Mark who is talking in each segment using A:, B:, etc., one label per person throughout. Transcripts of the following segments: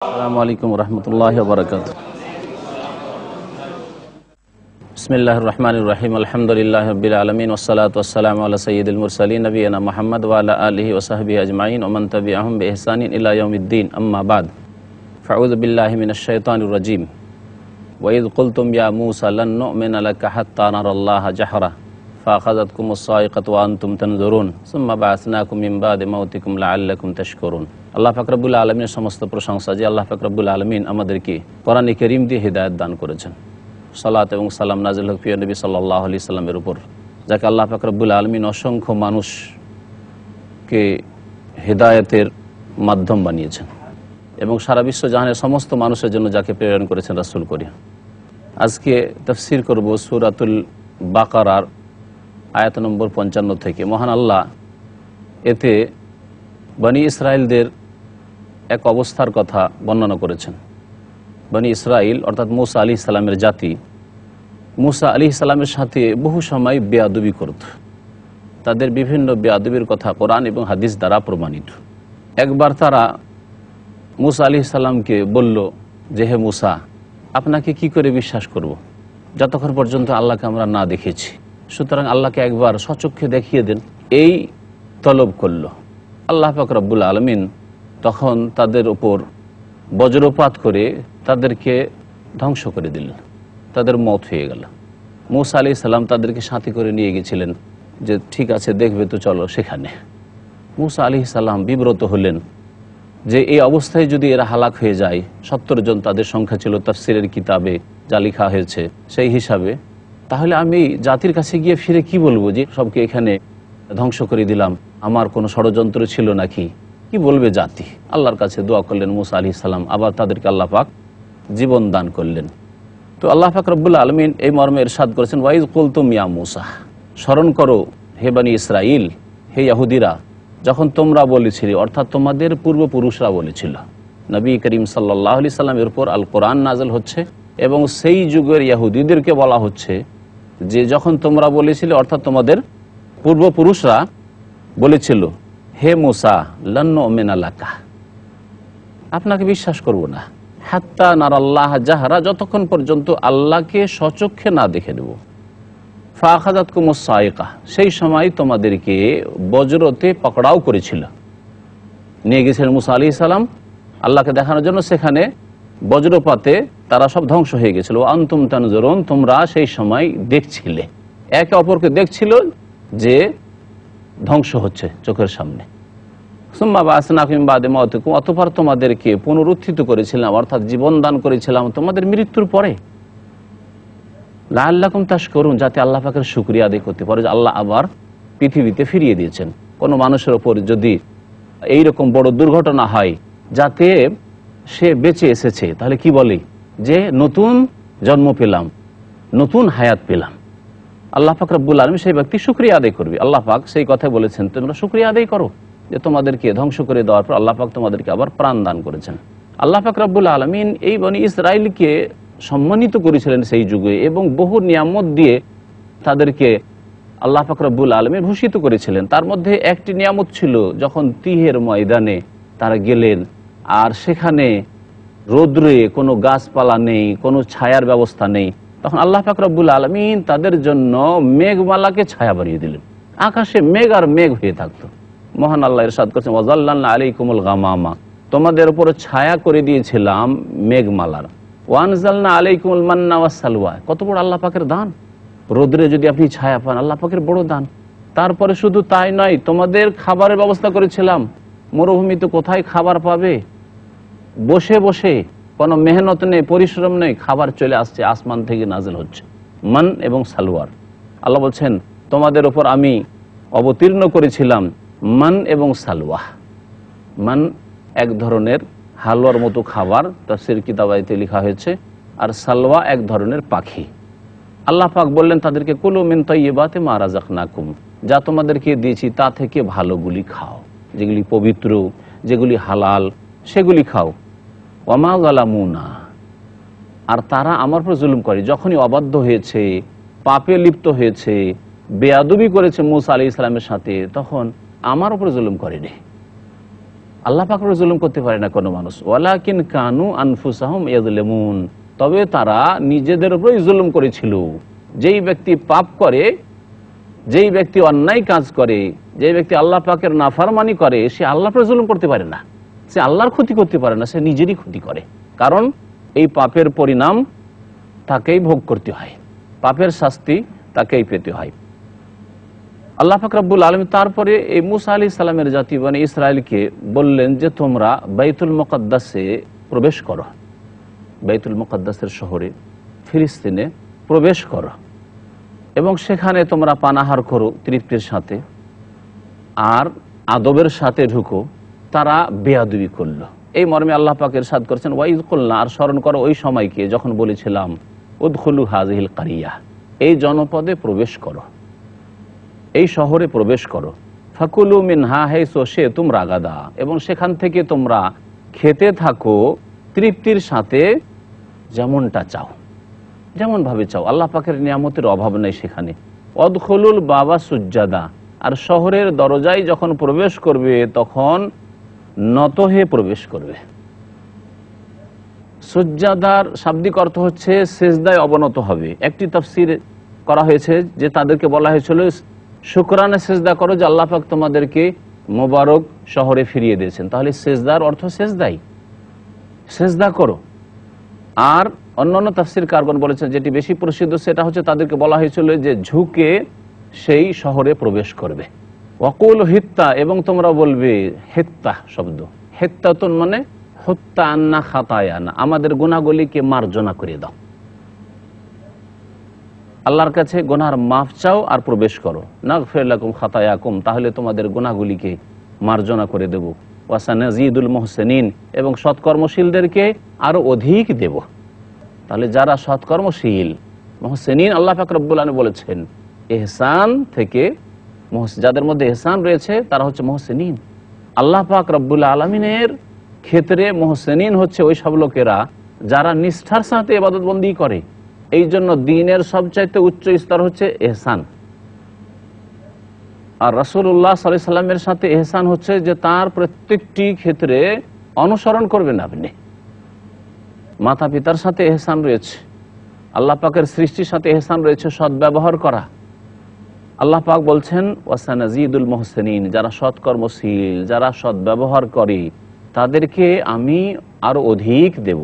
A: আসসালামু আলাইকুম রহমতুল্লাহি ওয়া বারাকাতুহু। বিসমিল্লাহির রহমানির রহিম। আলহামদুলিল্লাহি রাব্বিল আলামিন ওয়াসসালাতু ওয়াসসালামু আলা সাইয়্যিদিল মুরসালিন নবিয়িনা মুহাম্মদ ওয়া আলা আলিহি ওয়া সাহবিহি আজমাইন ওয়া মান তাবিআহুম বিইহসানিন ইলা ইয়াউমিদ্দিন। আম্মা বাদ। ফাউযু বিল্লাহি মিনাশ শাইতানির রাজীম। ওয়া ইয কুলতুম ইয়া মূসা লান নু'মিনা লাকা হাত্তা নারাল্লাহা জাহরা ফাআখাযাতকুমুস সাইকাতু ওয়া আনতুম তানজুরুন সুম্মা বা'আসনাকুম মিন বাদি মাউতিকুম লাআল্লাকুম তাশকুরুন। আল্লাহ পাক রব্বুল আলামিনের সমস্ত প্রশংসা যে আল্লাহ পাক রব্বুল আলামিন আমাদেরকে কোরআনে কারীম দিয়ে হিদায়াত দান করেছেন। সালাত এবং সালাম নাজিল হোক প্রিয় নবী সাল্লাল্লাহু আলাইহি সাল্লামের উপর, যাকে আল্লাহ পাক রব্বুল আলামিন অসংখ্য মানুষকে হিদায়াতের মাধ্যম বানিয়েছেন এবং সারা বিশ্ব জাহানের সমস্ত মানুষের জন্য যাকে প্রেরণ করেছেন রাসূল করিম। আজকে তাফসীর করব সূরাতুল বাকারার আয়াত নম্বর 55 থেকে। মহান আল্লাহ এতে বনি ইসরায়েলদের এক অবস্থার কথা বর্ণনা করেছেন। বনি ইসরাইল অর্থাৎ মূসা আলাইহিস সালামের জাতি, মূসা আলাইহিস সালামের সাথে বহু সময় বেয়াদবি করত। তাদের বিভিন্ন বেয়াদবির কথা কোরআন এবং হাদিস দ্বারা প্রমাণিত। একবার তারা মূসা আলাইহিস সালামকে বলল যে, হে মূসা, আপনাকে কি করে বিশ্বাস করব যতক্ষণ পর্যন্ত আল্লাহকে আমরা না দেখেছি, সুতরাং আল্লাহকে একবার স্বচক্ষে দেখিয়ে দেন। এই তলব করল। আল্লাহ পাক রব্বুল আলামিন তখন তাদের উপর বজ্রপাত করে তাদেরকে ধ্বংস করে দিলেন, তাদের মওত হয়ে গেল। মূসা আলাইহিস সালাম তাদেরকে সাথে করে নিয়ে গেছিলেন যে ঠিক আছে দেখবে তো চলো সেখানে। মূসা আলাইহিস সালাম বিব্রত হলেন যে এই অবস্থায় যদি এরা হালাক হয়ে যায়, 70 জন তাদের সংখ্যা ছিল তাফসীরের কিতাবে যা লেখা হয়েছে সেই হিসাবে, তাহলে আমি জাতির কাছে গিয়ে ফিরে কি বলবো যে সবকে এখানে ধ্বংস করে দিলাম, আমার কোনো ষড়যন্ত্র ছিল নাকি, কি বলবে জাতি। আল্লাহর কাছে দোয়া করলেন মূসা আলাইহিস সালাম, আবার তাদেরকে আল্লাহ পাক জীবন দান করলেন। তো আল্লাহ পাক রব্বুল আলামিন এই মর্মে ইরশাদ করেছেন, ওয়া ইয কুলতুম ইয়া মূসা, স্মরণ করো হে বনি ইসরাইল, হে ইহুদিরা, যখন তোমরা বলেছিলে, অর্থাৎ তোমাদের পূর্বপুরুষরা বলেছিল। নবী করিম সাল্লাল্লাহু আলাইহি সাল্লামের উপর আল কোরআন নাযিল হচ্ছে এবং সেই যুগের ইহুদিদেরকে বলা হচ্ছে যে যখন তোমরা বলেছিলে, অর্থাৎ তোমাদের পূর্বপুরুষরা বলেছিল, হে মূসা লান নু'মিনা লাকা, আপনাকে বিশ্বাস করব না, হাত্তা নারাল্লাহ জাহরা, যতক্ষণ পর্যন্ত আল্লাহকে স্বচক্ষে না দেখে নেব। ফাআখাযাতকুমুস সাইকা, সেই সময় তোমাদেরকে বজ্রতে পকড়াও করেছিল, নিয়ে গেছিলেন মূসা আলাইহিস সালাম আল্লাহকে দেখানোর জন্য। সেখানে বজ্রপাতে তারা সব ধ্বংস হয়ে গেছিল। আনতুম তানজুরুন, তোমরা সেই সময় দেখছিলে, একে অপরকে দেখছিল যে ধ্বংস হচ্ছে চোখের সামনে। সুম্মা বা'আসনাকুম মিন বাদি মাউতিকুম, অতঃপর তোমাদেরকে পুনরুত্থিত করেছিলাম, অর্থাৎ জীবন দান করেছিলাম তোমাদের মৃত্যুর পরে। লাআল্লাকুম তাশকুরুন, যাতে আল্লাহ পাকের শুকরিয়া আদায় করতে পারো যে আল্লাহ আবার পৃথিবীতে ফিরিয়ে দিয়েছেন। কোনো মানুষের ওপর যদি এইরকম বড় দুর্ঘটনা হয় যাতে সে বেঁচে এসেছে, তাহলে কি বলে যে নতুন জন্ম পেলাম, নতুন হায়াত পেলাম। আল্লাহ পাক রব্বুল আলামিন সেই ব্যক্তি শুকরিয়া আদায় করবে। আল্লাহ পাক সেই কথা বলেছেন, তোমরা শুকরিয়া আদায় করো যে তোমাদেরকে ধ্বংস করে দেওয়ার পর আল্লাহ পাক তোমাদেরকে আবার প্রাণ দান করেছেন। আল্লাহ পাক রব্বুল আলামিন এই বনি ইসরাইলকে সম্মানিত করেছিলেন সেই যুগে এবং বহু নিয়ামত দিয়ে তাদেরকে আল্লাহ পাক রব্বুল আলামিন ভূষিত করেছিলেন। তার মধ্যে একটি নিয়ামত ছিল যখন তিহের ময়দানে তারা গেলেন আর সেখানে রৌদ্রে কোনো গাছপালা নেই, কোনো ছায়ার ব্যবস্থা নেই, তখন আল্লাহ পাক রব্বুল আলামিন তাদের জন্য মেঘমালাকে ছায়া বানিয়ে দিলেন। আকাশে মেঘ আর মেঘ হয়ে থাকতো। মহান আল্লাহ ইরশাদ করেছেন, ওয়াজাল্লালনা আলাইকুমুল গামামা, তোমাদের উপরে ছায়া করে দিয়েছিলাম মেঘমালার। ওয়ানজালনা আলাইকুমুল মান্না ওয়াস সালওয়া, কত বড় আল্লাহ পাকের দান। রোদ্রে যদি আপনি ছায়া পান, আল্লাহ পাকের বড় দান। তারপরে শুধু তাই নয়, তোমাদের খাবারের ব্যবস্থা করেছিলাম। মরুভূমিতে কোথায় খাবার পাবে? বসে বসে, কোনো মেহনত নেই, পরিশ্রম নেই, খাবার চলে আসছে, আসমান থেকে নাজিল হচ্ছে মান এবং সালওয়ার। আল্লাহ বলছেন তোমাদের উপর আমি অবতীর্ণ করেছিলাম মান এবং সালওয়া। মান এক ধরনের হালুয়ার মতো খাবার, তাফসীর কিতাবাইতে লেখা হয়েছে, আর সালওয়া এক ধরনের পাখি। আল্লাহ পাক বললেন তাদেরকে, কুলু মিন তাইয়্যিবাতি মা রাযাকনাকুম, যা তোমাদেরকে দিয়েছি তা থেকে ভালোগুলি খাও, যেগুলি পবিত্র, যেগুলি হালাল, সেগুলি খাও। ওয়া মা যালামুনা, আর তারা আমার উপর জুলুম করে, যখনই অবাধ্য হয়েছে, পাপে লিপ্ত হয়েছে, বেয়াদবি করেছে মূসা আলাইহিস সালামের সাথে, তখন আমার উপর জুলুম করেনি। আল্লাহ পাকের জুলুম করতে পারে না কোনো মানুষ। ওয়ালাকিন কানু আনফুসাহুম ইয়াযলিমুন, তবে তারা নিজেদের উপরেই জুলুম করেছিল। যেই ব্যক্তি পাপ করে, যেই ব্যক্তি অন্যায় কাজ করে, যেই ব্যক্তি আল্লাহ পাকের নাফরমানি করে, সে আল্লাহর উপরে জুলুম করতে পারে না, সে আল্লাহর ক্ষতি করতে পারে না, সে নিজেরই ক্ষতি করে। কারণ এই পাপের পরিণাম তাকেই ভোগ করতে হয়, পাপের শাস্তি তাকেই পেতে হয়। আল্লাহ পাক রব্বুল আলামিন তারপরে এই মুসা আলাইহিস সালামের জাতি বনি ইসরায়েলকে বললেন যে তোমরা বাইতুল মুকাদ্দাসে প্রবেশ করো, বাইতুল মুকাদ্দাসের শহরে ফিলিস্তিনে প্রবেশ করো এবং সেখানে তোমরা পানাহার করো তৃপ্তির সাথে আর আদবের সাথে ঢুকো। তারা বেয়াদবি করলো। এই মর্মে আল্লাহ পাক ইরশাদ করেছেন ওয়াইজ কুলনা, আর স্মরণ করো ওই সময়কে যখন বলেছিলাম উদখুলু হাযিহিল কারিয়া, এই জনপদে প্রবেশ করো, এই শহরে প্রবেশ করো। ফাকুলু মিনহা হাইসু শি'তুম রাগাদা, এবং সেখান থেকে তোমরা খেতে থাকো তৃপ্তির সাথে, যেমনটা চাও, যেমন ভাবে চাও। আল্লাহ পাকের নিয়ামতের অভাব নেই সেখানে। অদখুলুল বাবা সুজ্জাদা, আর শহরের দরজায় যখন প্রবেশ করবে তখন নত হয়ে প্রবেশ করবে। সুজ্জাদার শাব্দিক অর্থ হচ্ছে সেজদায় অবনত হবে। একটি তাফসীর করা হয়েছে যে তাদেরকে বলা হয়েছিল শুকরানা সেজদা করো যে আল্লাহ পাক তোমাদেরকে মোবারক শহরে ফিরিয়ে দিয়েছেন। তাহলে সেজদার অর্থ সেজদাই, সেজদা করো। আর অন্যান্য তাফসীর কারগণ বলেছেন যেটি বেশি প্রসিদ্ধ সেটা হচ্ছে তাদেরকে বলা হয়েছিল যে ঝুঁকে সেই শহরে প্রবেশ করবে। ওয়াকুল হিত্তা, এবং তোমরা বলবে, হিত্তা শব্দ, হিত্তাতুন মানে হত্যা আন্না খাতায়ানা, আমাদের গুনাহগুলিকে মার্জনা করে দাও। আল্লাহর কাছে গুনাহর মাফ চাও আর প্রবেশ করো। নাগফির লাকুম খাতায়াকুম, তাহলে তোমাদের গুনাহগুলিকে মার্জনা করে দেব। ওয়াসানাজিদুল মুহসিনিন, এবং সৎকর্মশীলদেরকে আরো অধিক দেব। তাহলে যারা সৎকর্মশীল মুহসিনিন, আল্লাহ পাক রব্বুল আলামিন বলেছেন ইহসান থেকে, যাদের মধ্যে ইহসান রয়েছে তারা হচ্ছে মুহসিনিন। আল্লাহ পাক রব্বুল আলামিনের ক্ষেত্রে মুহসিনিন হচ্ছে ওই সব লোকেরা যারা নিষ্ঠার সাথে ইবাদত বন্দেগী করে। এই জন্য দ্বীনের সবচাইতে উচ্চ স্তর হচ্ছে ইহসান। আর রাসূলুল্লাহ সাল্লাল্লাহু আলাইহি সাল্লামের সাথে ইহসান হচ্ছে যে তার প্রত্যেকটি ক্ষেত্রে অনুসরণ করবেন আপনি। মাতা পিতার সাথে ইহসান রয়েছে, আল্লাহ পাকের সৃষ্টির সাথে ইহসান রয়েছে সদ্ব্যবহার করা। আল্লাহ পাক বলছেন ওয়াসানাজিদুল মুহসিনিন, যারা সৎকর্মশীল, যারা সদ্ব্যবহার করে তাদেরকে আমি আরো অধিক দেব।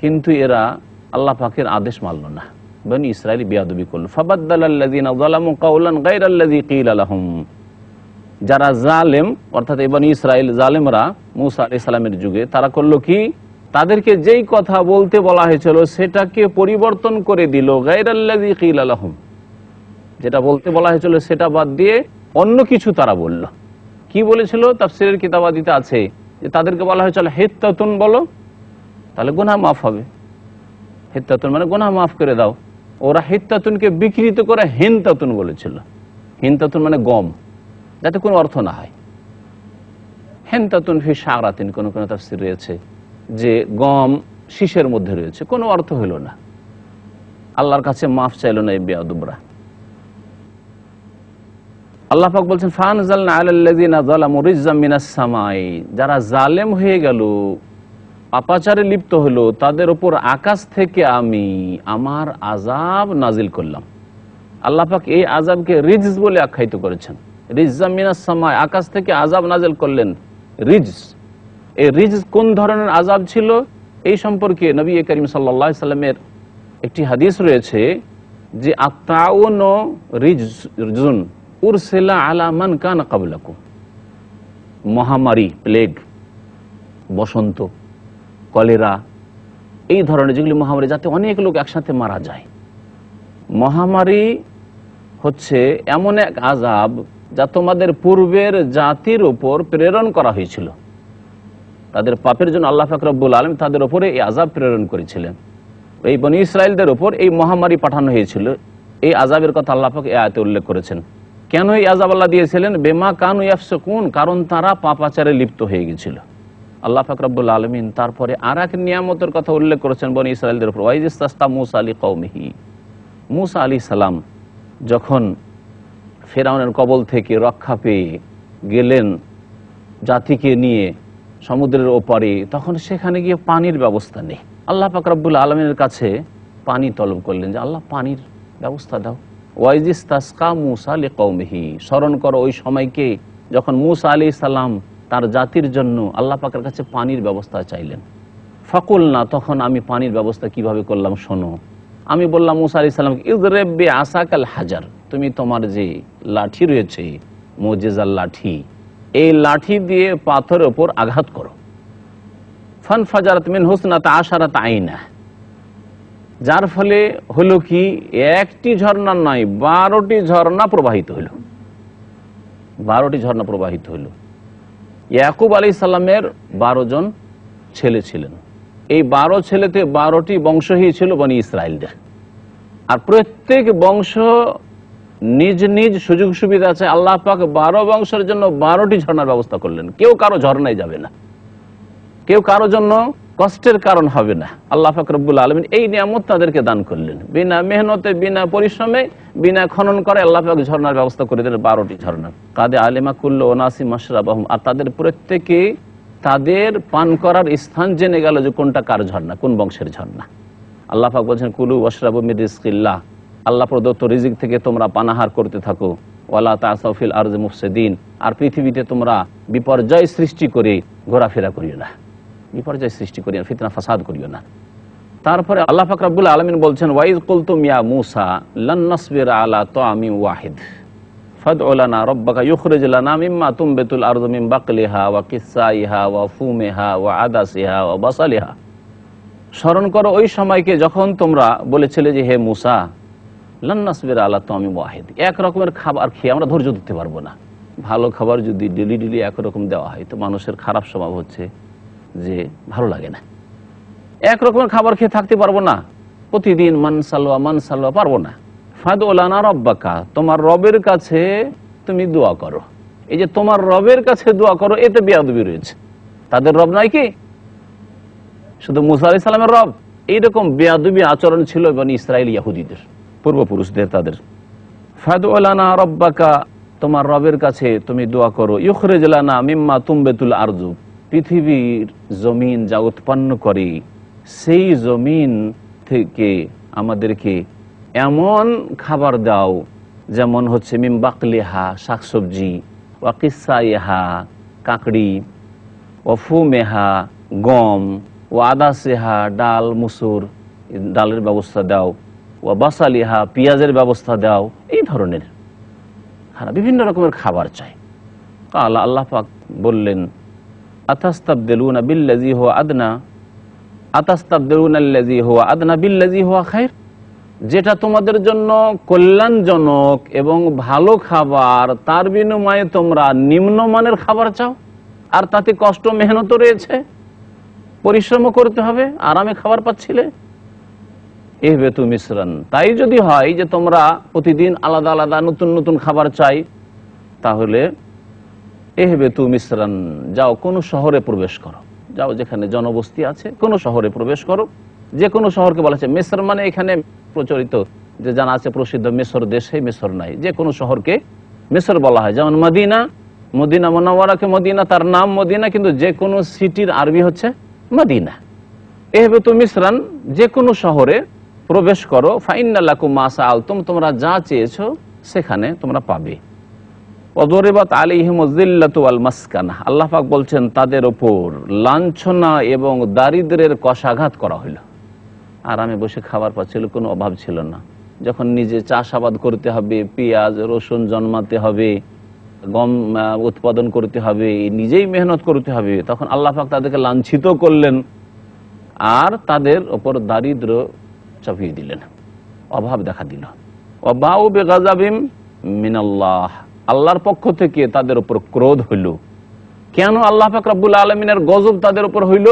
A: কিন্তু এরা আল্লাহ পাকের আদেশ মানল না, বনি ইসরাইল বেয়াদবি করল। ফাবাদদালাল্লাযীনা যালামু কাওলান গায়রাল্লাযী ক্বিলা লাহুম, যারা জালেম অর্থাৎ এই বনি ইসরাইল জালেমরা মুসা আলাইহিস সালামের যুগে তারা করলো কি, তাদেরকে যেই কথা বলতে বলা হয়েছিল সেটাকে পরিবর্তন করে দিল। গায়রাল্লাযী ক্বিলা লাহুম, যেটা বলতে বলা হয়েছিল সেটা বাদ দিয়ে অন্য কিছু তারা বলল। কি বলেছিল? তাফসীরের কিতাবাদিতে আছে যে তাদেরকে বলা হয়েছিল হিত্তাতুন বলো, তাহলে গুনাহ মাফ হবে। হিত্তাতুন মানে গুনাহ মাফ করে দাও। ওরা হিত্তাতুনকে বিকৃত করে হিনতাতুন বলেছিল। হিনতাতুন মানে গম, যাতে কোনো অর্থ না হয়। হিনতাতুন ফি শারাতিন, কোন কোন তাফসীর রয়েছে যে গম শীষের মধ্যে রয়েছে, কোনো অর্থ হইল না। আল্লাহর কাছে মাফ চাইল না এই বেয়াদবরা। আল্লাহ পাক বলছেন ফানজালনা আলাল্লাযিনা যালামু রিজজাম মিনাস সামাই, যারা জালেম হয়ে গেল, পাপাচারে লিপ্ত হলো, তাদের উপর আকাশ থেকে আমি আমার আযাব নাজিল করলাম। আল্লাহ পাক এই আযাবকে রিজজ বলে আখ্যায়িত করেছেন। রিজজাম মিনাস সামাই, আকাশ থেকে আযাব নাজিল করলেন, রিজজ। এই রিজজ কোন ধরনের আযাব ছিল এই সম্পর্কে নবী করিম সাল্লাল্লাহু আলাইহি সাল্লামের একটি হাদিস রয়েছে যে আত-তাউন রিজজুন উরসিলা আলা মান কানা ক্বাবলাকুম, মহামারী, প্লেগ, বসন্ত, কলেরা, এই ধরনের যেগুলি মহামারী, যাতে অনেক লোক একসাথে মারা যায়। মহামারী হচ্ছে এমন এক আযাব যা তোমাদের পূর্বের জাতির উপর প্রেরণ করা হয়েছিল। তাদের পাপের জন্য আল্লাহ পাক রব্বুল আলামিন তাদের উপরে এই আযাব প্রেরণ করেছিলেন। এই বনী ইসরাইলদের উপর এই মহামারী পাঠানো হয়েছিল। এই আযাবের কথা আল্লাহ পাক এই আয়াতে উল্লেখ করেছেন। কেন এই আযাব আল্লাহ দিয়েছিলেন? বেমা কানু ইয়াফসুকুন, কারণ তারা পাপাচারে লিপ্ত হয়ে গেছিল। আল্লাহ পাক রব্বুল আলামিন তারপরে আর এক নিয়ামতের কথা উল্লেখ করেছেন বনী ইসরাইলদের উপর। ওয়াইজিস্তাসকা মূসা লিকওমিহি, মূসা আলাইহিস সালাম যখন ফিরআউনের কবল থেকে রক্ষা পেয়ে গেলেন জাতিকে নিয়ে সমুদ্রের ওপারে, তখন সেখানে গিয়ে পানির ব্যবস্থা নেই। আল্লাহ পাক রব্বুল আলমিনের কাছে পানি তলব করলেন যে আল্লাহ পানির ব্যবস্থা দাও। ওয়াইজিস্তাসকা মূসা লিকওমিহি, স্মরণ করো ওই সময়কে যখন মূসা আলাইহিস সালাম তার জাতির জন্য আল্লাহ পাকের কাছে পানির ব্যবস্থা চাইলেন। ফাকুল না, তখন আমি পানির ব্যবস্থা কিভাবে করলাম শোনো। আমি বললাম মূসা আলাইহিস সালামকে, ইযরিব বিআসাকাল হাজার, তুমি তোমার যে লাঠি রয়েছে মুজিজার লাঠি, এই লাঠি দিয়ে পাথরের ওপর আঘাত করো। ফানফাজারাত মিন হুসনাতা আশারাত আইনা, যার ফলে হলো কি একটি ঝর্ণা নয় 12টি ঝর্ণা প্রবাহিত হইল। 12টি ঝর্ণা প্রবাহিত হইল। ইয়াকুব আলাইহিস সালামের 12 জন ছেলে ছিলেন। এই 12 ছেলেতে 12টি বংশই ছিল বনি ইসরায়েলদের। আর প্রত্যেক বংশ নিজ নিজ সুযোগ সুবিধা আছে। আল্লাহ পাক 12 বংশের জন্য 12টি ঝর্ণার ব্যবস্থা করলেন। কেউ কারো ঝর্ণায় যাবে না, কেউ কারো জন্য কষ্টের কারণ হবে না। আল্লাহ পাক রব্বুল আলামিন এই নিয়ামত তাদেরকে দান করলেন। বিনা মেহনতে, বিনা পরিশ্রমে, বিনা খনন করে আল্লাহ পাক ঝর্ণার ব্যবস্থা করে দিলেন, 12টি ঝর্ণা। কাদে আলিমা কুল্লু ওনাসি মাশরাবাহুম, আর তাদের প্রত্যেকে তাদের পান করার স্থান জেনে গেল যে কোনটা কার ঝর্ণা, কোন বংশের ঝর্ণা। আল্লাহ পাক বলছেন কুলু ওয়াশরাবু মির রিজকিল্লাহ, আল্লাহ প্রদত্ত রিজিক থেকে তোমরা পানাহার করতে থাকো। ওয়ালা তাসাউ ফিল আরজি মুফসিদিন, আর পৃথিবীতে তোমরা বিপর্যয় সৃষ্টি করে ঘোরাফেরা করিও না, বিপর্যয় সৃষ্টি করিও না, ফিতনা ফাসাদ করিও না। তারপরে আল্লাহ পাক রব্বুল আলামিন বলছেন ওয়াইজ কুলতুম ইয়া মূসা লান নাসবিরা আলা তাআমিন ওয়াহিদ ফাদউ লানা রাব্বাকা ইখরিজ লানা মিম্মা তুমবিতুল আরযু মিন বাকলিহা ওয়া কিসাইহা ওয়া ফুমিহা ওয়া আদাসিহা ওয়া বাসালিহা। স্মরণ করো ওই সময়কে যখন তোমরা বলেছিলে যে হে মূসা লান নাসবিরা আলা তাআমিন ওয়াহিদ, এক রকমের খাবার খেয়ে আমরা ধৈর্য ধরতে পারবো না। ভালো খাবার যদি ডেলি ডেলি একরকম দেওয়া হয় তো মানুষের খারাপ স্বভাব হচ্ছে যে ভালো লাগে না। এক রকমের খাবার খেয়ে থাকতে পারবো না, প্রতিদিন মান সালোয়া পারবো না। ফাদউ লানা রাব্বাকা, তোমার রবের কাছে তুমি দোয়া করো। এই যে তোমার রবের কাছে দোয়া করো, এতে বেয়াদবি রয়েছে। তাদের রব নয় কি শুধু মূসা আলাইহিস সালামের রব? এইরকম বেয়াদবি আচরণ ছিল বনি ইসরাইল ইহুদিদের, পূর্বপুরুষদের তাদের। ফাদউ লানা রাব্বাকা, তোমার রবের কাছে তুমি দোয়া করো। ইখরিজ লানা মিম্মা তুমবিতুল আরযু, পৃথিবীর জমিন যা উৎপন্ন করে সেই জমিন থেকে আমাদেরকে এমন খাবার দাও যেমন হচ্ছে মিম বাকলিহা, শাকসবজি, ওয়া কিসাইহা, কাকড়ি, ওয়া ফুমেহা, গম, ওয়া আদাসেহা, ডাল মুসুর, ডালের ব্যবস্থা দাও, ওয়া বাসালিহা, পেঁয়াজের ব্যবস্থা দাও। এই ধরনের বিভিন্ন রকমের খাবার চাই। আল্লাহ পাক বললেন আতাস্তাবদিলুনা বিল্লাযী হুয়া আদনা আতাস্তাবদিলুনা আল্লাযী হুয়া আদনা বিল্লাযী হুয়া খায়র, যেটা তোমাদের জন্য কল্যাণজনক এবং ভালো খাবার তার বিনিময়ে তোমরা নিম্নমানের খাবার চাও, আর তাতে কষ্ট মেহনত রয়েছে, পরিশ্রম করতে হবে, আরামে খাবার পাচ্ছিলে। ইহবিতু মিসরান, তাই যদি হয় যে তোমরা প্রতিদিন আলাদা আলাদা নতুন নতুন খাবার চাই, তাহলে ইহবিতু মিসরান, যাও কোনো শহরে প্রবেশ করো, যাও যেখানে জনবস্তি আছে কোনো শহরে প্রবেশ করো। যে কোনো শহরকে বলা হচ্ছে মিসর, মানে এখানে প্রচলিত যে জানা আছে প্রসিদ্ধ মিসর দেশ, সেই মিসর নাই, যে কোনো শহরকে মিসর বলা হয়। যেমন মদিনা, মদিনা মুনাওয়ারাকে মদিনা, তার নাম মদিনা, কিন্তু যে কোনো সিটির আরবি হচ্ছে মদিনা। ইহবিতু মিসরান, যে কোনো শহরে প্রবেশ করো। ফাইন্না লাকুম মা সাআলতুম, তোমরা যা চেয়েছো সেখানে তোমরা পাবে। ওয়াদরিবাত আলাইহিমুয যিল্লাতু ওয়াল মাসকানা, আল্লাহ পাক বলছেন তাদের উপর লাঞ্ছনা এবং দারিদ্র্যের কষাঘাত করা হলো। আরামে বসে খাবার পাচ্ছিল, কোনো অভাব ছিল না। যখন নিজে চাষাবাদ করতে হবে, পেঁয়াজ রসুন জন্মাতে হবে, গম উৎপাদন করতে হবে, নিজেই মেহনত করতে হবে, তখন আল্লাহ পাক তাদেরকে লাঞ্ছিত করলেন আর তাদের ওপর দারিদ্র্য চাপিয়ে দিলেন, অভাব দেখা দিল। ওয়াবাউ বিগাযাবিম মিনাল্লাহ, আল্লাহর পক্ষ থেকে তাদের উপর ক্রোধ হইল। কেন আল্লাহ পাক রব্বুল আলামিনের গজব তাদের উপর হইল?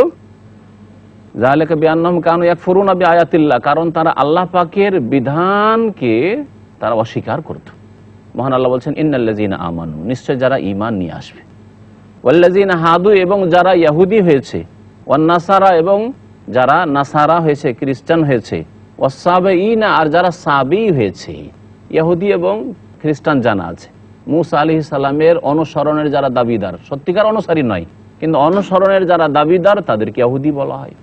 A: যালিকা বিআন্নাহুম কানু ইয়াকফুরুনা বিআয়াতিল্লাহ, কারণ তারা আল্লাহ পাকের বিধানকে তারা অস্বীকার করত। মহান আল্লাহ বলছেন ইন্নাল্লাযীনা আমানু, নিশ্চয় যারা ঈমান নিয়ে আসবে, ওয়াল্লাযীনা হাদু, এবং যারা ইহুদি হয়েছে, ওয়ান নাসারা, এবং যারা নাসারা হয়েছে, খ্রিস্টান হয়েছে, ওয়াসাবিঈনা, আর যারা সাবী হয়েছে, ইহুদি এবং খ্রিস্টান জানা আছে, মুসা আলাইহিস সালামের অনুসরণের যারা দাবিদার, সত্যিকার অনুসারী নয় কিন্তু অনুসরণের যারা দাবিদার তাদেরকে ইহুদি বলা হয়।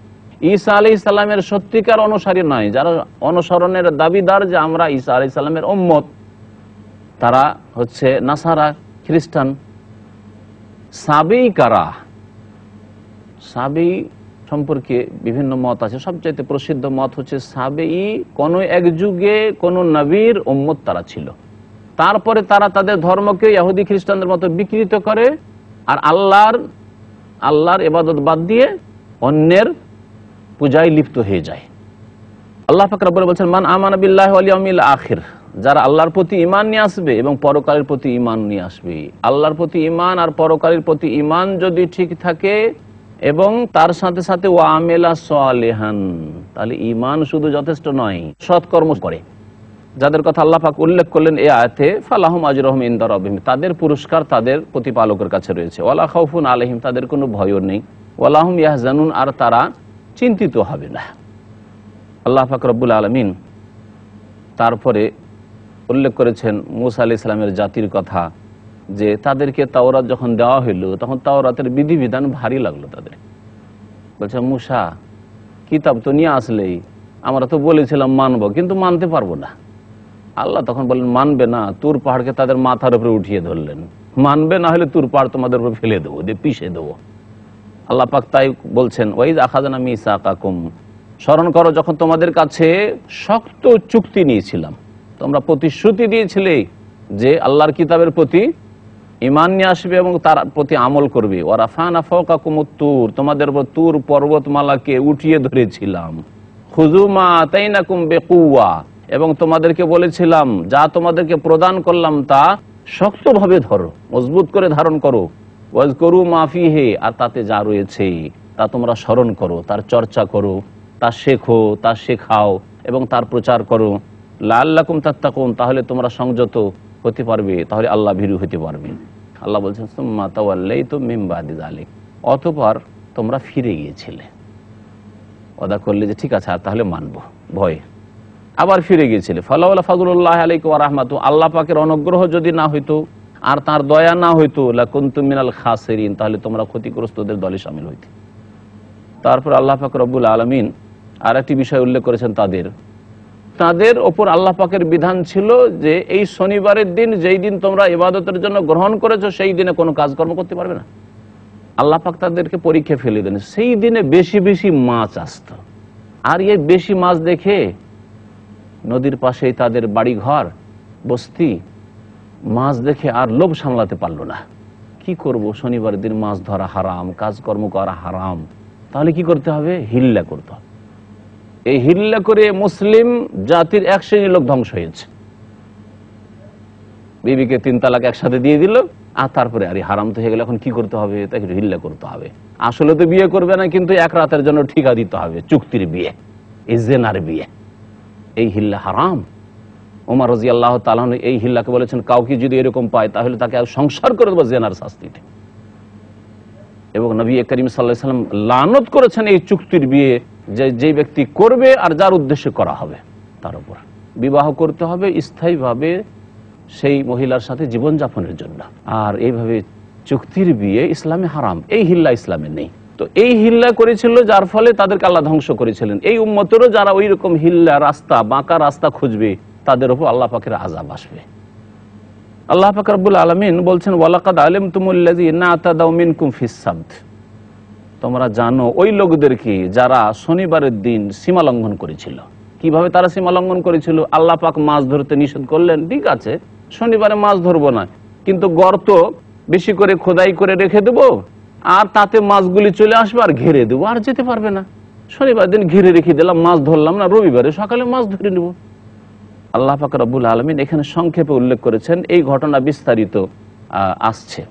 A: ঈসা আলাইহিস সালামের সত্যিকার অনুসারী নয়, যারা অনুসরণের দাবিদার যে আমরা ঈসা আলাইহিস সালামের উম্মত, তারা হচ্ছে নাসারা, খ্রিস্টান। সাবী কারা? সাবী সম্পর্কে বিভিন্ন মত আছে। সবচাইতে প্রসিদ্ধ মত হচ্ছে সাবী কোন এক যুগে কোন নবীর উম্মত তারা ছিল, তারপরে তারা তাদের ধর্মকে ইহুদি খ্রিস্টানদের মতো বিকৃত করে আর আল্লাহর ইবাদত বাদ দিয়ে অন্যের পূজায় লিপ্ত হয়ে যায়। আল্লাহ পাক রব্বুল বলছেন, মান আমানা বিল্লাহি ওয়াল ইয়াউমিল আখির, যারা আল্লাহর প্রতি ঈমান নিয়ে আসবে এবং পরকালের প্রতি ঈমান নিয়ে আসবে। আল্লাহর প্রতি ঈমান আর পরকালের প্রতি ঈমান যদি ঠিক থাকে এবং তার সাথে সাথে ওয়া আমিলা সালিহান, তাহলে ঈমান শুধু যথেষ্ট নয়, সৎকর্ম করে, যাদের কথা আল্লাহ পাক উল্লেখ করলেন এই আয়াতে, ফালাহুম আজরুহুম ইনদা রাব্বিহিম, তাদের পুরস্কার তাদের প্রতিপালকের কাছে রয়েছে। ওয়ালা খাউফুন আলাইহিম, তাদের কোনো ভয়ও নেই। ওয়ালা হুম ইয়াহজানুন, আর তারা চিন্তিত হবে না। আল্লাহ পাক রব্বুল আলামিন তারপরে উল্লেখ করেছেন মুসা আলাইহিস সালামের জাতির কথা, যে তাদেরকে তাওরাত যখন দেওয়া হইল তখন তাওরাতের বিধিবিধান ভারী লাগলো তাদের। বলছে, মুসা কিতাব তো নিয়ে আসলেই, আমরা তো বলেছিলাম মানবো কিন্তু মানতে পারবো না। আল্লাহ তখন বললেন, মানবে না, তুর পাহাড়কে তাদের মাথার উপরে উঠিয়ে ধরলেন, মানবে না হলে তুর পাহাড় তোমাদের উপরে ফেলে দেবো, দিয়ে পিষে দেবো। আল্লাহ পাক তাই বলছেন, ওয়াইজ আখাযনা মিসাকাকুম, স্মরণ করো যখন তোমাদের কাছে শক্ত চুক্তি নিয়েছিলাম, তোমরা প্রতিশ্রুতি দিয়েছিলে যে আল্লাহর কিতাবের প্রতি ঈমান নিয়ে আসবে এবং তার প্রতি আমল করবে। ওয়া রাফা'না ফাওকাকুমুত তুর, তোমাদের উপর তুর পর্বতমালাকে উঠিয়ে ধরেছিলাম। খুযু মা আতাইনাকুম বিকুওয়া, এবং তোমাদেরকে বলেছিলাম যা তোমাদেরকে প্রদান করলাম তা শক্তভাবে ধরো, মজবুত করে ধারণ করো। ওয়াজকুরু মা ফিহি, আর তাতে যা রয়েছে তা তোমরা স্মরণ করো, তার চর্চা করো, তা শেখো, তা শেখাও এবং তার প্রচার করো। লাআল্লাকুম তাত্তাকুন, তাহলে তোমরা সংযত হতে পারবে, তাহলে আল্লাহ ভীরু হতে পারবে। আল্লাহ বলছেন, সুম্মা তাওয়াল্লাইতুম মিন বাদি যালিক, অতঃপর তোমরা ফিরে গিয়েছিলে, ওয়াদা করলে যে ঠিক আছে আর তাহলে মানবো, ভয়, আবার ফিরে গিয়েছিলে। ফালাউলা ফাযলুল্লাহি আলাইকুম ওয়া রাহমাতুহু, আল্লাহ পাকের অনুগ্রহ যদি না হইতো আর তার দয়া না হইতো, লাকুনতুম মিনাল খাসিরিন, তাহলে তোমরা ক্ষতিগ্রস্তদের দলে শামিল হইতে। তারপর আল্লাহ পাক রব্বুল আলামিন আর একটি বিষয় উল্লেখ করেছেন, তাদের ওপর আল্লাহ পাকের বিধান ছিল যে এই শনিবারের দিন, যেই দিন তোমরা ইবাদতের জন্য গ্রহণ করেছো, সেই দিনে কোনো কাজকর্ম করতে পারবে না। আল্লাহ পাক তাদেরকে পরীক্ষা ফেলে দেন। সেই দিনে বেশি বেশি মাছ আসতো, আর এই বেশি মাছ দেখে নদীর পাশেই তাদের বাড়ি ঘর বস্তি, মাছ দেখে আর লোভ সামলাতে পারলো না। কি করব, শনিবারের দিন মাছ ধরা হারাম, কাজকর্ম করা হারাম, তাহলে কি করতে হবে? হিল্লা করতে হবে। এই হিল্লা করে মুসলিম জাতির এক শ্রেণীর লোক ধ্বংস হয়েছে। বিবিকে 3 তালাক একসাথে দিয়ে দিল, আর তারপরে আরে হারাম তো হয়ে গেল, এখন কি করতে হবে? তাই হিল্লা করতে হবে। আসলে তো বিয়ে করবে না, কিন্তু এক রাতের জন্য ঠিকা দিতে হবে, চুক্তির বিয়ে, এই জেনার বিয়ে। এই হিল্লা হারাম। ওমর রাদিয়াল্লাহু তাআলা এই হিল্লাকে বলেছেন, কাউকে যদি এরকম পায় তাহলে তাকে সংসার করে দেবো জেনার শাস্তিতে। এবং নবী করিম সাল্লাল্লাহু আলাইহি ওয়াসাল্লাম লানত করেছেন এই চুক্তির বিয়ে, যে ব্যক্তি করবে আর যার উদ্দেশ্যে করা হবে তার উপর বিবাহ করতে হবে স্থায়ীভাবে সেই মহিলার সাথে জীবনযাপনের জন্য। আর এইভাবে চুক্তির বিয়ে ইসলামে হারাম, এই হিল্লা ইসলামে নেই। তো এই হিল্লা করেছিল, যার ফলে তাদেরকে আল্লাহ ধ্বংস করেছিলেন। এই উম্মতেরও যারা ওই রকম হিল্লা রাস্তা, বাঁকা রাস্তা খুঁজবে, তাদের উপর আল্লাহ পাকের আযাব আসবে। আল্লাহ পাক রব্বুল আলামিন বলছেন, ওয়ালাকাদ আলিমতুমুল্লাযীনা আতাদাউ মিনকুম ফিস সাবত, তোমরা জানো ওই লোকদেরকে যারা শনিবারের দিন সীমা লঙ্ঘন করেছিল। কিভাবে তারা সীমা লঙ্ঘন করেছিল? আল্লাহ পাক মাছ ধরতে নিষেধ করলেন, ঠিক আছে শনিবারে মাছ ধরবো না, কিন্তু গর্ত বেশি করে খোদাই করে রেখে দেবো, আর তাতে মাছগুলি চলে আসবে আর ঘিরে দেবো, আর যেতে পারবে না। শনিবার দিন ঘিরে রেখে দিলাম, মাছ ধরলাম না, রবিবারে সকালে মাছ ধরে নেব। আল্লাহ পাক রব্বুল আলামিন এখানে সংক্ষেপে উল্লেখ করেছেন, এই ঘটনা বিস্তারিত আসছে।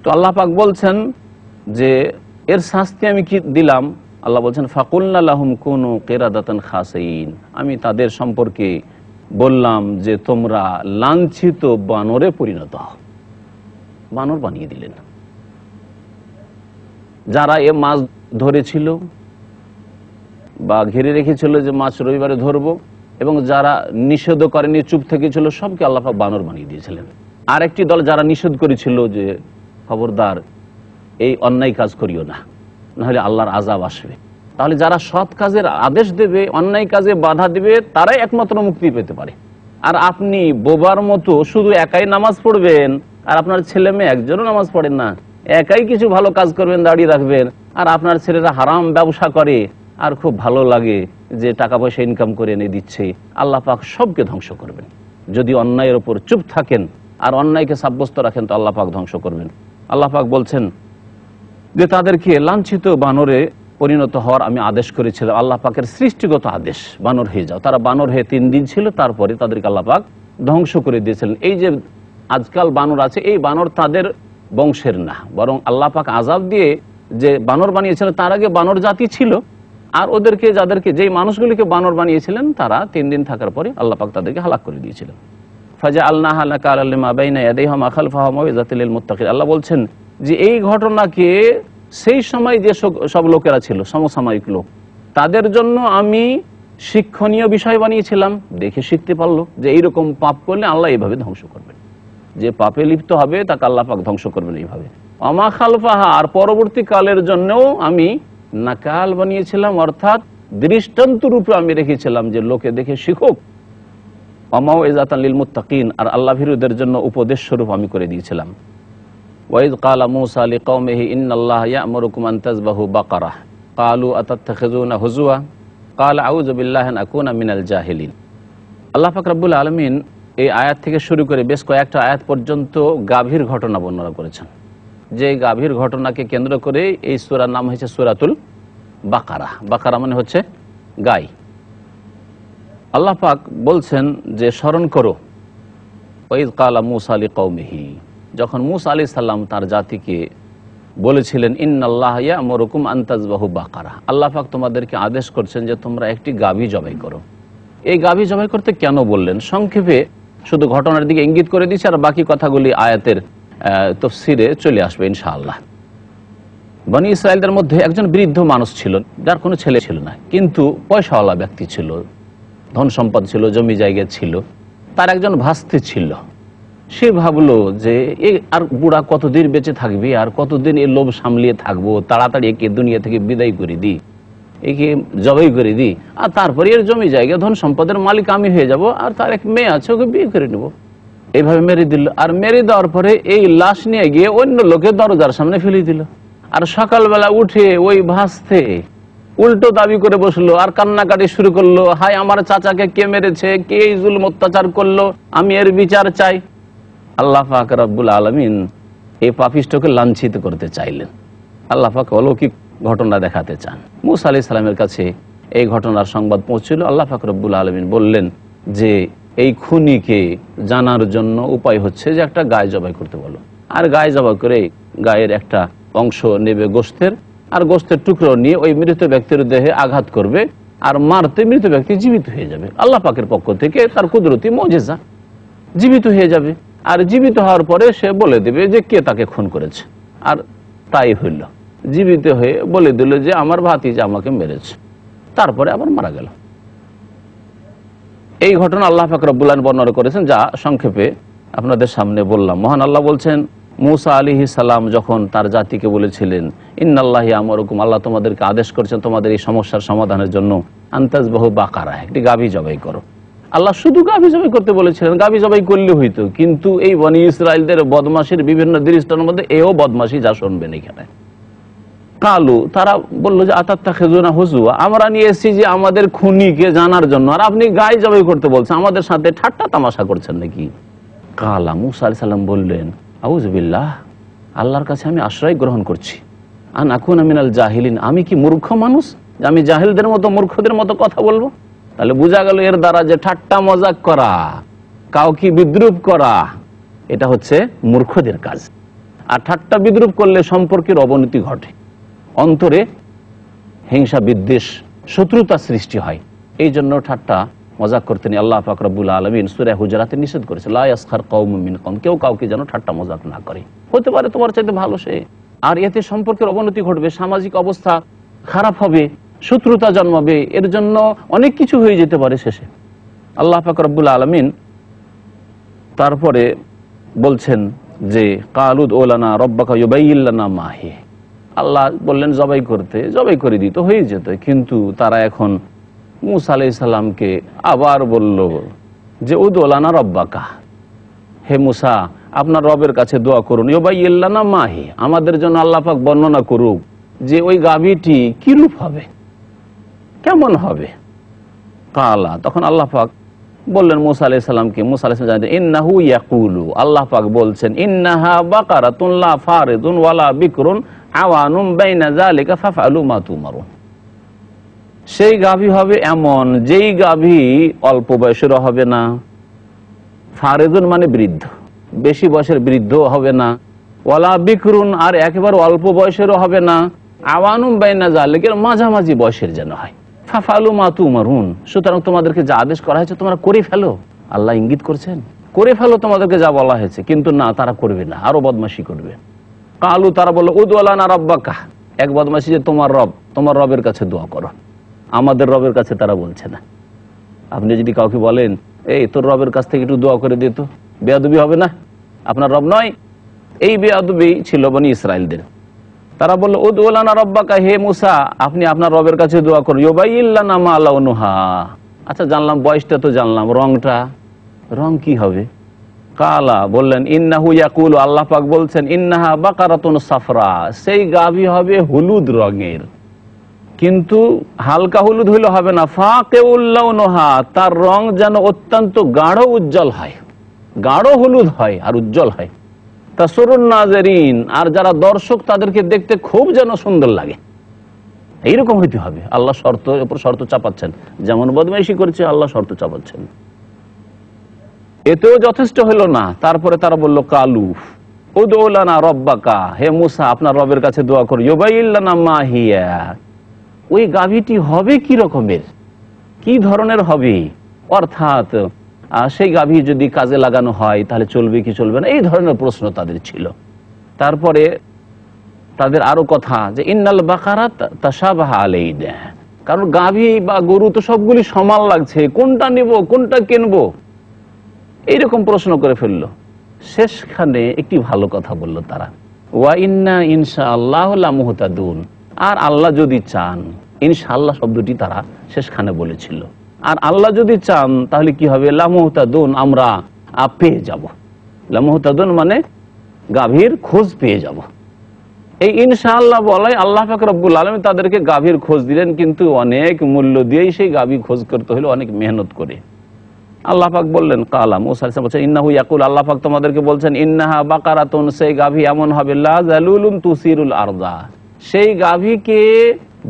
A: তো আল্লাহ পাক বলছেন যে এর শাস্তি আমি কি দিলাম? আল্লাহ বলছেন, ফাকুলনা লাহুম কুনু কিরাদাতান খাসিন, আমি তাদের সম্পর্কে বললাম যে তোমরা লাঞ্ছিত বানরে পরিণত হও। বানর বানিয়ে দিলেন। যারা এ মাছ ধরেছিল বা ঘিরে রেখেছিল যে মাছ রবিবারে ধরবো, এবং যারা নিষেধ করেনি, চুপ থেকেছিল, সবকে আল্লাহ পাক বানর বানিয়ে দিয়েছিলেন। আর একটি দল যারা নিষেধ করেছিল যে খবরদার এই অন্যায় কাজ করিও না, নাহলে আল্লাহর আযাব আসবে। তাহলে যারা সৎ কাজের আদেশ দেবে, অন্যায় কাজে বাধা দেবে, তারাই একমাত্র মুক্তি পেতে পারে। আর আপনি বোবার মতো শুধু একাই নামাজ পড়বেন, আর আপনার ছেলে মেয়ে একজনও নামাজ পড়েন না, একাই কিছু ভালো কাজ করবেন, দাঁড়িয়ে রাখবেন, আর আপনার ছেলেরা হারাম ব্যবসা করে আর খুব ভালো লাগে যে টাকা পয়সা ইনকাম করে এনে দিচ্ছে, আল্লাহ পাক সবকে ধ্বংস করবেন। যদি অন্যায়ের ওপর চুপ থাকেন আর অন্যায়কে সাব্যস্ত রাখেন তো আল্লাহ পাক ধ্বংস করবেন। আল্লাহ পাক বলছেন যে তাদেরকে লাঞ্ছিত বানরে পরিণত হওয়ার আমি আদেশ করেছিলাম। আল্লাহ পাকের সৃষ্টিগত আদেশ, বানর হয়ে যাও। তারা বানর হয়ে 3 দিন ছিল, তারপরে তাদেরকে আল্লাহ পাক ধ্বংস করে দিয়েছিলেন। এই যে আজকাল বানর আছে, এই বানর তাদের বংশের না, বরং আল্লাহ পাক আযাব দিয়ে যে বানর বানিয়েছিলেন তার আগে বানর জাতি ছিল। আর ওদেরকে যাদেরকে, যেই মানুষগুলিকে বানর বানিয়েছিলেন, তারা 3 দিন থাকার পরে আল্লাহ পাক তাদেরকে হালাক করে দিয়েছিলেন। ফাজআলনাহা নাকালাল লিমা বাইনা ইয়াদাইহা ওয়া মা খালফাহা মাউইযাতাল লিল মুত্তাকিন। আল্লাহ বলছেন যে এই ঘটনাকে সেই সময় যে সব লোকেরা ছিল, সমসাময়িক লোক, তাদের জন্য আমি শিক্ষণীয় বিষয় বানিয়েছিলাম। দেখে শিখতে পারলো যে এইরকম পাপ করলে আল্লাহ এইভাবে ধ্বংস করবেন, যে পাপে লিপ্ত হবে তাকে আল্লাহ পাক ধ্বংস করবেন এইভাবে। আমা খালফাহা, আর পরবর্তী কালের জন্যও আমি নাকাল বানিয়েছিলাম, অর্থাৎ দৃষ্টান্ত রূপে আমি রেখেছিলাম যে লোকে দেখে শিখুক। মাউইযাতাল লিল মুত্তাকিন, আর আল্লাহ ভীরুদের জন্য উপদেশ স্বরূপ আমি করে দিয়েছিলাম। ওয়াইদ ক্বালা মূসা লিকওমিহি ইন্নাল্লাহা ইয়া'মুরুকুম আন তাযবাহু বাকারাহ ক্বালু আতাত্তাখিযুনা হুজুয়া ক্বালা আউযু বিল্লাহি আন আকুনা মিনাল জাহিলিন। আল্লাহ পাক রব্বুল আলামিন এই আয়াত থেকে শুরু করে বেশ কয়েকটা আয়াত পর্যন্ত গাভীর ঘটনা বর্ণনা করেছেন। যে গাভীর ঘটনাকে কেন্দ্র করে এই সূরার নাম হয়েছে সূরাতুল বাকারা। বাকারা মানে হচ্ছে গাই। আল্লাহ পাক বলছেন যে স্মরণ করো, ওয়াইদ ক্বালা মূসা লিকওমিহি, যখন মূসা আলাইহিস সালাম তার জাতিকে বলেছিলেন ইন্নাল্লাহা ইয়া'মুরুকুম আন তাযবাহু বাকারা, আল্লাহ পাক তোমাদেরকে আদেশ করছেন যে তোমরা একটি গাভী জবাই করো। এই গাভী জবাই করতে কেন বললেন সংক্ষেপে শুধু ঘটনার দিকে ইঙ্গিত করে দিচ্ছে, আর বাকি কথাগুলি আয়াতের তাফসীরে চলে আসবে ইনশাআল্লাহ। বনী ইসরায়েলদের মধ্যে একজন বৃদ্ধ মানুষ ছিল, যার কোনো ছেলে ছিল না, কিন্তু পয়সাওয়ালা ব্যক্তি ছিল, ধন সম্পদ ছিল, জমি জায়গা ছিল। তার একজন ভাস্তি ছিল। সে ভাবলো যে আর বুড়া কতদিন বেঁচে থাকবে, আর কতদিন এই লোভ সামলিয়ে থাকবো, তাড়াতাড়ি একে দুনিয়া থেকে বিদায় করে দিই, একে জবাই করে দিই, আর তারপরে এর জমি জায়গা ধন সম্পদের মালিক আমি হয়ে যাব, আর তার এক মেয়ে আছে, ওকে বিয়ে করে নেব। এইভাবে মেরে দিল। আর মেরে দেওয়ার পরে এই লাশ নিয়ে গিয়ে অন্য লোকের দরজার সামনে ফেলে দিল। আর সকালবেলা উঠে ওই ভাস্তে উল্টো দাবি করে বসলো আর কান্নাকাটি শুরু করলো, হাই আমার চাচাকে কে মেরেছে, কে এই জুলম অত্যাচার করলো, আমি এর বিচার চাই। আল্লাহ পাক রব্বুল আলামিন এই পাপিষ্ঠকে লাঞ্ছিত করতে চাইলেন। আল্লাহ পাক অলৌকিক ঘটনা দেখাতে চান। মূসা আলাইহিস সালামের কাছে এই ঘটনার সংবাদ পৌঁছল। আল্লাহ পাক রব্বুল আলামিন বললেন যে এই খুনিকে জানার জন্য উপায় হচ্ছে যে একটা গায় জবাই করতে বলো, আর গায় জবাই করে গায়ের একটা অংশ নেবে গোশতের, আর গোশতের টুকরো নিয়ে ওই মৃত ব্যক্তির দেহে আঘাত করবে, আর মারতে মৃত ব্যক্তি জীবিত হয়ে যাবে। আল্লাহ পাকের পক্ষ থেকে তার কুদরতি মুজিজা, জীবিত হয়ে যাবে। আর জীবিত হওয়ার পরে সে বলে দেবে যে কে তাকে খুন করেছে। আর তাই হইল, জীবিত হয়ে বলে দিল যে আমার ভাতিজা আমাকে মেরেছে, তারপরে আবার মারা গেল। এই ঘটনা আল্লাহ পাক রব্বুল আলামিন বর্ণনা করেছেন, যা সংক্ষেপে আপনাদের সামনে বললাম। মহান আল্লাহ বলছেন মূসা আলাইহিস সালাম যখন তার জাতিকে বলেছিলেন ইন্নাল্লাহা ইয়া'মুরুকুম, আল্লাহ তোমাদেরকে আদেশ করেছেন তোমাদের এই সমস্যার সমাধানের জন্য আন তাযবাহু বাকারা, একটি গাভী জবাই করো। আল্লাহ শুধু গাভী জবাই করতে বলেছিলেন, গাভী জবাই করলে হইতো, কিন্তু এই বনী ইসরাইলদের বদমাশির বিভিন্ন দৃষ্টান্তের মধ্যে এও বদমাশি যা শুনবেন এখানে। কালু, তারা বললো যে আতাত্তাখিযুনা হুজুয়া, আমরা নিয়ে এসেছি যে আমাদের খুনিকে জানার জন্য, আর আপনি গায়ে জবাই করতে বলছেন, আমাদের সাথে ঠাট্টা তামাশা করছেন নাকি? কালা, মূসা আলাইহিস সালাম বললেন আউযু বিল্লাহ, আল্লাহর কাছে আমি আশ্রয় গ্রহণ করছি, আন আকুনা মিনাল জাহিলিন, আমি কি মূর্খ মানুষ যে আমি জাহিলদের মতো মূর্খদের মতো কথা বলবো? তাহলে বোঝা গেল এর দ্বারা যে ঠাট্টা মজাক করা, কাউকে বিদ্রুপ করা, এটা হচ্ছে মূর্খদের কাজ। আর ঠাট্টা বিদ্রুপ করলে সম্পর্কের অবনতি ঘটে, অন্তরে হিংসা বিদ্বেষ শত্রুতা সৃষ্টি হয়। এই জন্য ঠাট্টা মজাক করতে নিয়ে আল্লাহ পাক রব্বুল আলামিন সূরা হুজুরাতে নিষেধ করেছে, লা ইয়াসখার কওমুম মিন কওম, কেউ কাউকে যেন ঠাট্টা মজাক না করে। হতে পারে তোমার চাইতে ভালো সে, আর এতে সম্পর্কের অবনতি ঘটবে, সামাজিক অবস্থা খারাপ হবে, শত্রুতা জন্মাবে, এর জন্য অনেক কিছু হয়ে যেতে পারে শেষে। আল্লাহ পাক রব্বুল আলামিন তারপরে বলছেন যে কালুদ ওলানা রব্বাকা ইউবাইয়িল্লানা মাহি, আল্লাহ বললেন জবাই করতে, জবাই করে দিত, হয়ে যেত। কিন্তু তারা এখন মুসা আলাইহিস সালামকে আবার বলল যে উদ ওলানা রব্বাকা, হে মুসা আপনার রবের কাছে দোয়া করুন, ইউবাইয়িল্লানা মাহি, আমাদের জন্য আল্লাহ পাক বর্ণনা করুক যে ওই গাভীটি কিরূপ হবে, কেমন হবে। কালা, তখন আল্লাহ পাক বললেন মুসা আলাইহিস সালামকে, মুসা আলাইহিস সালাম জানেন ইন্নাহু ইয়াকুলু, আল্লাহ পাক বলছেন ইন্নাহা বাকারাতুন লা ফারিদুন ওয়ালা বিকরুন আওয়ানুম বাইনা যালিকা ফাফআলু মা তুমারুন। সেই গাভী হবে এমন, যেই গাভী অল্প বয়সেরও হবে না, ফারিদুন মানে বৃদ্ধ, বেশি বয়সের বৃদ্ধ হবে না, ওয়ালা বিকরুন আর একেবারে অল্প বয়সেরও হবে না, আওয়ানুম বাইনা যালিকা মাঝামাঝি বয়সের যেন হয়। ফাফআলু মা তুমারুন, সুতরাং তোমাদেরকে যা আদেশ করা হয়েছে তোমরা করে ফেলো। আল্লাহ ইঙ্গিত করছেন করে ফেলো তোমাদেরকে যা বলা হয়েছে, কিন্তু না, তারা করবে না, আরো বদমাশি করবে। কালু, তারা বললো উদু লানা রাব্বাকা, এক বদমাশি যে তোমার রব, তোমার রবের কাছে দোয়া করো, আমাদের রবের কাছে তারা বলছে না। আপনি যদি কাউকে বলেন এই তোর রবের কাছ থেকে একটু দোয়া করে দিত, বেয়াদবি হবে না? আপনার রব নয়। এই বেয়াদবি ছিল বনি ইসরাইলদের। তারা বললো উদু লানা রাব্বাকা, হে মুসা আপনি আপনার রবের কাছে দোয়া করুন, ইউবাইয়িল্লানা মা লাউনুহা, আচ্ছা জানলাম বয়সটা তো জানলাম, রংটা, রং কি হবে? কালা, বললেন ইন্নাহু ইয়াকুলু, আল্লাহ পাক বলছেন ইন্নাহা বাকারাতুন সাফরা, সেই গাভী হবে হলুদ রঙের, কিন্তু হালকা হলুদ হইলে হবে না, ফাকিউল লাউনুহা, তার রং যেন অত্যন্ত গাঢ় উজ্জ্বল হয়, গাঢ় হলুদ হয় আর উজ্জ্বল হয়। তাসরুন নাজেরিন, আর যারা দর্শক তাদেরকে দেখতে খুব যেন সুন্দর লাগে, এইরকম হইতে হবে। আল্লাহ শর্তের উপর শর্ত চাপাচ্ছেন, যেমন বদমাইশি করছে আল্লাহ শর্ত চাপাচ্ছেন। এতেও যথেষ্ট হলো না, তারপরে তারা বলল কালু উদউ লানা রব্বাকা, হে মুসা আপনার রবের কাছে দোয়া করো, ইউবাইয়িল্লানা মা হিয়া, ওই গাভীটি হবে কি রকমের, কি ধরনের হবে, অর্থাৎ সেই গাভী যদি কাজে লাগানো হয় তাহলে চলবে কি চলবে না, এই ধরনের প্রশ্ন তাদের ছিল। তারপরে তাদের আরো কথা যে ইন্নাল বাকারা তাশাবাহা আলাইনা, কারণ গাভী বা গরু তো সবগুলি সমান লাগছে, কোনটা নেব কোনটা কিনবো, এইরকম প্রশ্ন করে ফেললো। শেষখানে একটি ভালো কথা বলল তারা, ওয়া ইন্না ইনশাআল্লাহু লামুহতাদুন, আর আল্লাহ যদি চান, ইনশাআল্লাহ শব্দটি তারা শেষখানে বলেছিল, আর আল্লাহ যদি চান তাহলে কি হবে, লামুহতাদুন, আমরা পেয়ে যাব। লামুহতাদুন মানে গাভীর খোঁজ পেয়ে যাব। এই ইনশাআল্লাহ বলাই আল্লাহ পাক রব্বুল আলামিন তাদেরকে গাভীর খোঁজ দিলেন, কিন্তু অনেক মূল্য দিয়েই সেই গাভী খোঁজ করতে হলো, অনেক মেহনত করে। আল্লাহ পাক বললেন কালা, মুসা আলাইহিস সালাম বলছেন ইন্নাহু ইয়াকুল, আল্লাহ পাক তোমাদেরকে বলছেন ইন্নাহা বাকারাতুন, সেই গাভী এমন হবে, লা যালুলুন তুসিরুল আরদা, সেই গাভীকে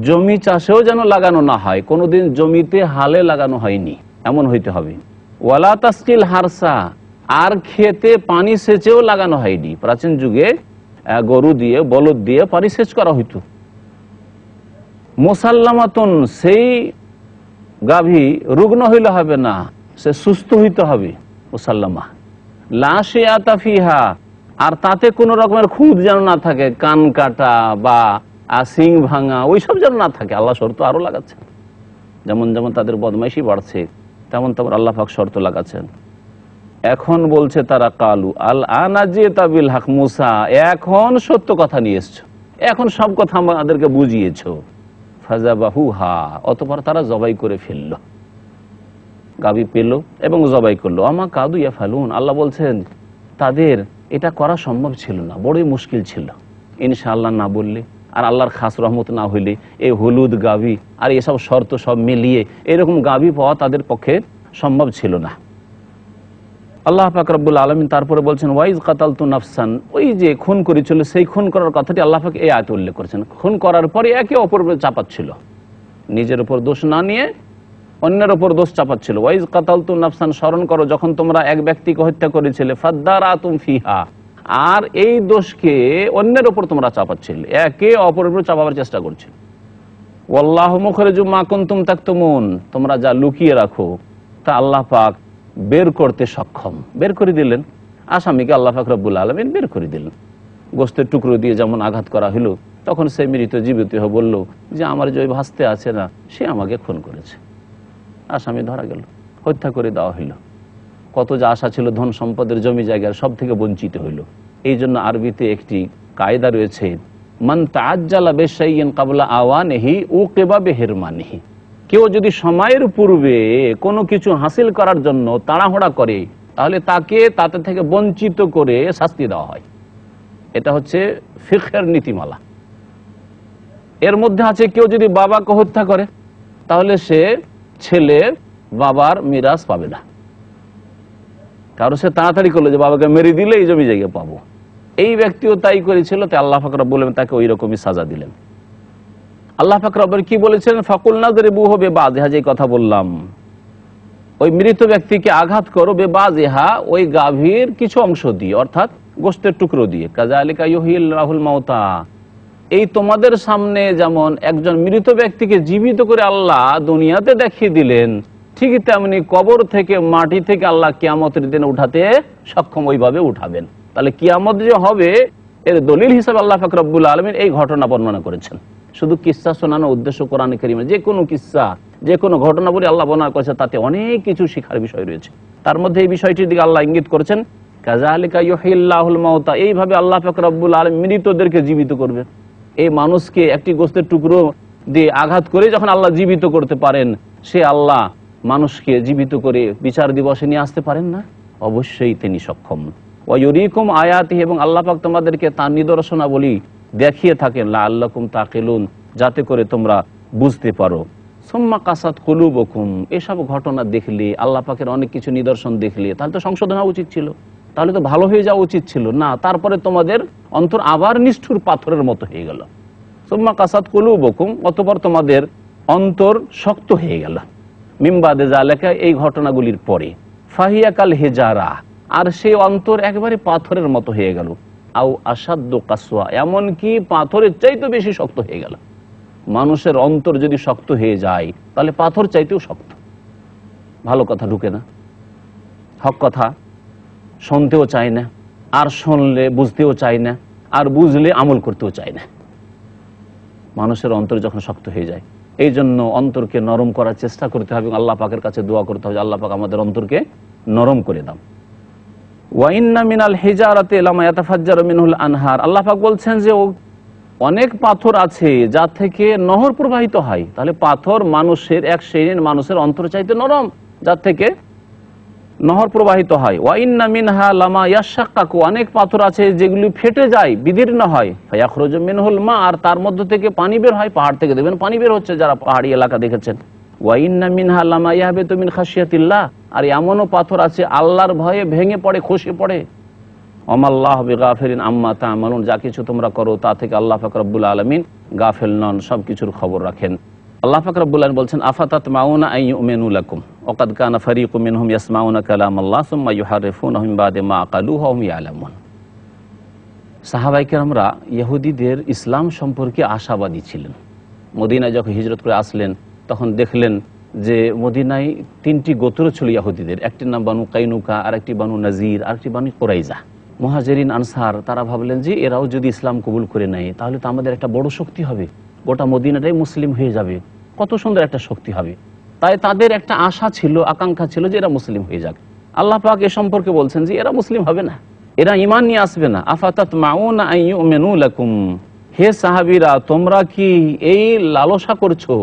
A: জমি চাষেও যেন লাগানো না হয়, কোনোদিন জমিতে হালে লাগানো হয়নি, এমন হইতে হবে। ওয়ালা তাসকিল হারসা, আর খেতে পানি সেচেও লাগানো হয়নি। প্রাচীন যুগে গরু দিয়ে বলদ দিয়ে পানি সেচ করা হইতো। মুসাল্লামাতুন, সেই গাভী রুগ্ন হইলে হবে না, সে সুস্থ হইতে হবে। মুসাল্লামা লা শিয়াতা ফিহা, আর তাতে কোন রকমের খুঁত যেন না থাকে, কান কাটা বা সিং ভাঙা ওইসব যেন না থাকে। আল্লাহ শর্ত আরো লাগাচ্ছেন, যেমন যেমন তাদের বদমাইশি বাড়ছে তেমন তেমন আল্লাহ পাক শর্ত লাগাচ্ছেন। এখন বলছে তারা কালু আল আনা জিতা বিল হক, মুসা এখন সত্য কথা নিয়ে এসছো, এখন সব কথা আমাদেরকে বুঝিয়েছো। ফাযাবাহুহা, অতঃপর তারা জবাই করে ফেললো, গাভী পেল এবং জবাই করলো। আমা কাদু ইয়াফালুন, আল্লাহ বলছেন তাদের এটা করা সম্ভব ছিল না, বড়ই মুশকিল ছিল। ইনশাআল্লাহ না বললে আর আল্লাহর খাস রহমত না হইলে এই হলুদ গাভী আর এসব শর্ত সব মিলিয়ে এরকম গাভী পাওয়া তাদের পক্ষে সম্ভব ছিল না। আল্লাহ পাক রব্বুল আলামিন তারপরে বলছেন ওয়াইজ কাতালতু নাফসান, ওই যে খুন করেছিল সেই খুন করার কথাটি আল্লাহ পাক এই আয়াতে উল্লেখ করেছেন। খুন করার পরে একে অপরের উপর চাপাচ্ছিল, নিজের উপর দোষ না নিয়ে অন্যের উপর দোষ চাপাচ্ছিল। ওয়াইজ কাতালতু নাফসান, স্মরণ করো যখন তোমরা এক ব্যক্তিকে হত্যা করেছিলে, ফাদ্দারাতুম ফিহা, আর এই দোষকে অন্যের উপর তোমরা চাপাচ্ছিলে, একে অপরের উপর চাপাবার চেষ্টা করছিলে। ওয়াল্লাহু মুখরিজুম মা কুনতুম তাকতুমুন, তোমরা যা লুকিয়ে রাখো তা আল্লাহ পাক বের করতে সক্ষম। বের করে দিলেন আসামিকে, আল্লাহ পাক রব্বুল আলামিন বের করে দিলেন। গোস্তের টুকরো দিয়ে যেমন আঘাত করা হলো, তখন সে মৃত জীবিত হয়ে বলল যে আমার যে ওই ভাস্তে আছে না, সে আমাকে খুন করেছে। আসামি ধরা গেল, হত্যা করে দেওয়া হইল। কত যা আশা ছিল ধন সম্পদের, জমি জায়গার, সব থেকে বঞ্চিত হইল। এই জন্য আরবিতে একটি কায়দা রয়েছে, মান তাআজ্জালা বিশাইইন ক্বাবলা আওয়ানিহি উকিবা বিহিরমানিহি। কেউ যদি সময়ের পূর্বে কোনো কিছু হাসিল করার জন্য তাড়াহুড়া করে, তাহলে তাকে তাতে থেকে বঞ্চিত করে শাস্তি দেওয়া হয়। এটা হচ্ছে ফিকহের নীতিমালা। এর মধ্যে আছে, কেউ যদি বাবাকে হত্যা করে, তাহলে সে ছেলে বাবার মিরাস পাবে না। কারণ সে তাড়াতাড়ি করলো যে বাবাকে মেরে দিলে এই জমি জায়গা পাবো। এই ব্যক্তিও তাই করেছিল, তাই আল্লাহ পাক রব্বুল আলামিন তাকে ওই রকমই সাজা দিলেন। আল্লাহ পাক রব্বুল কি বলেছিলেন, ফাকুলনা যরিবুহু বিবাযিহা, যে কথা বললাম, ওই মৃত ব্যক্তিকে আঘাত করো, বিবাযিহা, ওই গাভীর কিছু অংশ দিয়ে, অর্থাৎ গোশতের টুকরো দিয়ে। কাযালিকা ইউহিল্লাহুল মাউতা, এই তোমাদের সামনে যেমন একজন মৃত ব্যক্তিকে জীবিত করে আল্লাহ দুনিয়াতে দেখিয়ে দিলেন, ঠিক তেমনি কবর থেকে, মাটি থেকে আল্লাহ কিয়ামতের দিনে উঠাতে সক্ষম, ওইভাবে উঠাবেন। তাহলে কিয়ামত যে হবে, এর দলিল হিসাবে আল্লাহ পাক রব্বুল আলামিন এই ঘটনা বর্ণনা করেছেন। শুধু কিসসা শোনানো উদ্দেশ্য কোরআনে কারীমে যে কোনো কিসসা, যে কোনো ঘটনা বলে আল্লাহ বর্ণনা করেছে, তাতে অনেক কিছু শিখার বিষয় রয়েছে। তার মধ্যে এই বিষয়টির দিকে আল্লাহ ইঙ্গিত করেছেন, কাযালিকা ইউহিল্লাহুল মাউতা, এইভাবে আল্লাহ পাক রব্বুল আলামিন মৃতদেরকে জীবিত করবেন। এই মানুষকে একটি গোশতের টুকরো দিয়ে আঘাত করে যখন আল্লাহ জীবিত করতে পারেন, সে আল্লাহ মানুষকে জীবিত করে বিচার দিবসে নিয়ে আসতে পারেন না? অবশ্যই তিনি সক্ষম। ওয়া ইউরিকুম আয়াতিহি, এবং আল্লাহ পাক তোমাদেরকে তার নিদর্শনাবলী দেখিয়ে থাকেন, লাআল্লাকুম তাকিলুন, যাতে করে তোমরা বুঝতে পারো। সুম্মা কাসাত কুলুবুকুম, এসব ঘটনা দেখলে, আল্লাহ পাকের অনেক কিছু নিদর্শন দেখলে, তাহলে তো সংশোধন হওয়া উচিত ছিল, তাহলে তো ভালো হয়ে যাওয়া উচিত ছিল না। তারপরে তোমাদের অন্তর আবার নিষ্ঠুর পাথরের মতো হয়ে গেল। সুম্মা কাসাত কুলুবুকুম, অতঃপর তোমাদের অন্তর শক্ত হয়ে গেল। মিন বাদি যালিকা, এই ঘটনাগুলির পরে। ফাহিয়া কাল হিজারা, আর সেই অন্তর একেবারে পাথরের মতো হয়ে গেল। আও আসাদ্দু কাসওয়া, এমনকি পাথরের চাইতে বেশি শক্ত হয়ে গেল। মানুষের অন্তর যদি শক্ত হয়ে যায়, তাহলে পাথর চাইতেও শক্ত। ভালো কথা ঢুকে না, হক কথা শুনতেও চায় না, আর শুনলে বুঝতেও চায় না, আর বুঝলে আমল করতেও চায় না। মানুষের অন্তর যখন শক্ত হয়ে যায়, এই জন্য অন্তরকে নরম করার চেষ্টা করতে হবে, আল্লাহ পাকের কাছে দোয়া করতে হবে, আল্লাহ পাক আমাদের অন্তরকে নরম করে দাও। ওয়া ইন্না মিনাল হিজারাতি লামা ইয়াতাফাজ্জারু মিনহুল আনহার, আল্লাহ পাক বলছেন যে অনেক পাথর আছে যা থেকে নহর প্রবাহিত হয়। তাহলে পাথর মানুষের, এক শ্রেণীর মানুষের অন্তর চাইতে নরম, যার থেকে নহর প্রবাহিত হয়। ওয়া ইন্না মিনহা লামা ইয়াশাক্কাকু, অনেক পাথর আছে যেগুলি ফেটে যায়, বিদীর্ণ হয়। ফায়াখরুজু মিনহুল মা, আর তার মধ্য থেকে পানি বের হয়। পাহাড় থেকে দেখবেন পানি বের হচ্ছে, যারা পাহাড়ি এলাকা দেখেছেন। ওয়া ইন্না মিনহা লামা ইয়াহবিতু মিন খাশিয়াতিল্লাহ, আর এমনও পাথর আছে আল্লাহর ভয়ে ভেঙে পড়ে, খসে পড়ে। ওমাল্লাহু বিগাফিরিন আম্মা তা'মালুন, যা কিছু তোমরা করো তা থেকে আল্লাহ পাক রব্বুল আলামিন গাফিল নন, সব কিছুর খবর রাখেন। আল্লাহ পাক রব্বুল আলামিন বলছেন, আফাতাতমাউনা আন ইউমিনু লাকুম ওয়া কাদ কানা ফারীকুম মিনহুম ইয়াসমাউনা কালামাল্লাহ সুম্মা ইউহাররিফুনাহু মিন বাদি মা আকালুহু ওয়া হুম ইয়ালামুন। সাহাবায়ে কেরামরা ইহুদিদের ইসলাম সম্পর্কে আশাবাদী ছিলেন। মদিনায় যখন হিজরত করে আসলেন, তখন দেখলেন যে মদিনায় তিনটি গোত্র ছিল ইহুদিদের। একটির নাম বানু কাইনুকা, আরেকটি বানু নাজির, আরেকটি বানু কুরাইজা। মুহাজিরিন আনসার তারা ভাবলেন যে এরাও যদি ইসলাম কবুল করে নেয়, তাহলে তো আমাদের একটা বড় শক্তি হবে, গোটা মদিনাটাই মুসলিম হয়ে যাবে, কত সুন্দর একটা শক্তি হবে। তাই তাদের একটা আশা ছিল, আকাঙ্ক্ষা ছিল যে এরা মুসলিম হয়ে যাক। আল্লাহ পাক এ সম্পর্কে বলছেন যে এরা মুসলিম হবে না, এরা ঈমান নিয়ে আসবে না। আফাতাতমাউনা আন ইউমিনু লাকুম, হে সাহাবীরা তোমরা কি এই লালসা করছো,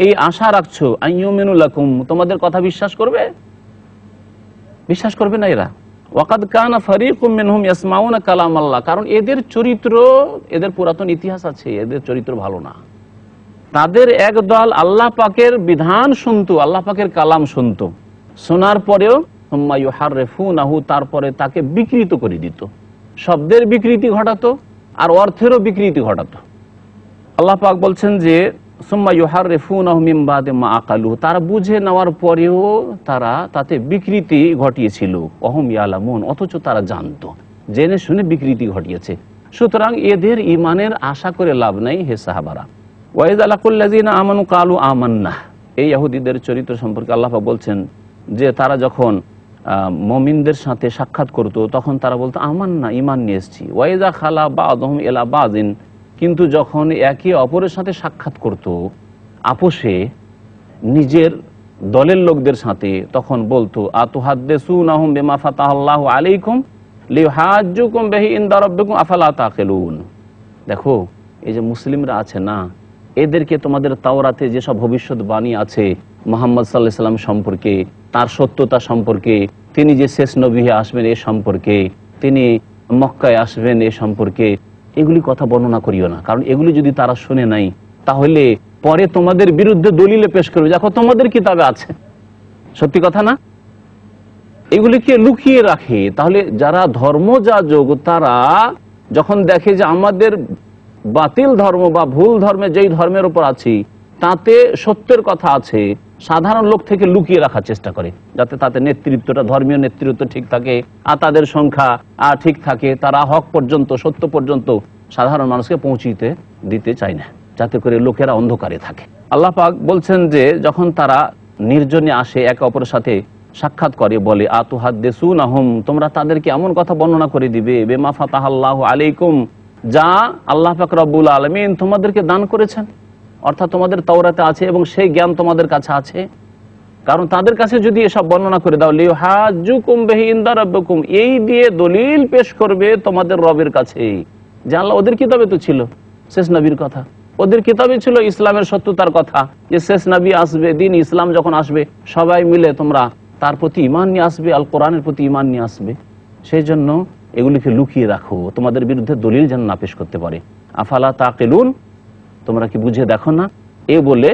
A: এই আশা রাখছো, আন ইউমিনু লাকুম, তোমাদের কথা বিশ্বাস করবে? বিশ্বাস করবে না এরা। ওয়াকাদ কানা ফারীকুম মিনহুম ইয়াসমাউনা কালামাল্লাহ, কারণ এদের চরিত্র, এদের পুরাতন ইতিহাস আছে, এদের চরিত্র ভালো না। তাদের একদল আল্লাহ পাকের বিধান শুনতো, আল্লাহ পাকের কালাম শুনতো, শোনার পরেও সুম্মা ইউহাররিফুনাহু, তারপরে তাকে বিকৃত করে দিত, শব্দের বিকৃতি ঘটাতো আর অর্থেরও বিকৃতি ঘটাতো। আল্লাহ পাক বলছেন যে সুম্মা ইউহাররিফুনাহু মিন বাদি মা আকালুহু, তারা বুঝে নেওয়ার পরেও তারা তাতে বিকৃতি ঘটিয়েছিল। ওয়া হুম ইয়ালামুন, অথচ তারা জানতো, জেনে শুনে বিকৃতি ঘটিয়েছে। সুতরাং এদের ঈমানের আশা করে লাভ নাই হে সাহাবারা। ওয়া ইযা লাকুল্লাযিনা আমানু ক্বালু আমান্না, এই ইহুদিদের চরিত্র সম্পর্কে আল্লাহ পাক বলছেন যে তারা যখন মুমিনদের সাথে সাক্ষাৎ করত, তখন তারা বলতো আমান্না, ঈমান নিয়ে এসেছি। ওয়া ইযা খালা বাযুহুম ইলা বাযিন, কিন্তু যখন একে অপরের সাথে সাক্ষাৎ করত, আপোষে নিজের দলের লোকদের সাথে, তখন বলতো আতুহাদ্দিসুনাহুম বিমা ফাতাহাল্লাহু আলাইকুম লিইহাজ্জুকুম বিহি ইনদা রাব্বিকুম আফালা তাকিলুন। দেখো, এই যে মুসলিমরা আছে না, এদেরকে তোমাদের তাওরাতে যেসব ভবিষ্যৎবাণী আছে মুহাম্মদ সাল্লাল্লাহু আলাইহি ওয়াসাল্লাম সম্পর্কে, তার সত্যতা সম্পর্কে, তিনি যে শেষ নবী আসবেন এ সম্পর্কে, তিনি মক্কায় আসবেন এ সম্পর্কে, এগুলি কথা বর্ণনা করিও না। কারণ এগুলি যদি তারা শুনে নাই, তাহলে পরে তোমাদের বিরুদ্ধে দলিলে পেশ করবে, দেখো তোমাদের কিতাবে আছে। সত্যি কথা না? এগুলিকে লুকিয়ে রাখে। তাহলে যারা ধর্মযাজক, তারা যখন দেখে যে আমাদের বাতিল ধর্ম বা ভুল ধর্মে যেই ধর্মের উপর আছি তাতে সত্যের কথা আছে, সাধারণ লোক থেকে লুকিয়ে রাখার চেষ্টা করে, যাতে তাতে নেতৃত্বটা, ধর্মীয় নেতৃত্ব ঠিক থাকে আর তাদের সংখ্যা ঠিক থাকে। তারা হক পর্যন্ত, সত্য পর্যন্ত সাধারণ মানুষকে পৌঁছিতে দিতে চায় না, যাতে করে লোকেরা অন্ধকারে থাকে। আল্লাহ পাক বলছেন যে যখন তারা নির্জনে আসে, একে অপরের সাথে সাক্ষাৎ করে, বলে আতুহাদ্দিসুনাহুম, তোমরা তাদেরকে এমন কথা বর্ণনা করে দিবে বিমা ফাতাহাল্লাহু আলাইকুম, যা আল্লাহ পাক রব্বুল আলামিন তোমাদেরকে দান করেছেন, অর্থাৎ তোমাদের তাওরাতে আছে এবং সেই জ্ঞান তোমাদের কাছে আছে। কারণ তাদের কাছে যদি এসব বর্ণনা করে দাও, লিইহাজ্জুকুম বিহি ইনদা রাব্বিকুম, এই দিয়ে দলিল পেশ করবে তোমাদের রবের কাছে যে আল্লাহ, ওদের কিতাবে তো ছিল শেষ নবীর কথা, ওদের কিতাবে ছিল ইসলামের সত্যতার কথা, যে শেষ নবী আসবে, দিন ইসলাম যখন আসবে সবাই মিলে তোমরা তার প্রতি ঈমান নিয়ে আসবে, আল কোরআনের প্রতি ঈমান নিয়ে আসবে। সেই জন্য এগুলিকে লুকিয়ে রাখো, তোমাদের বিরুদ্ধে দলিল যেন না পেশ করতে পারে। আফালা তাকিলুন, তোমরা কি বুঝে দেখো না? এ বলে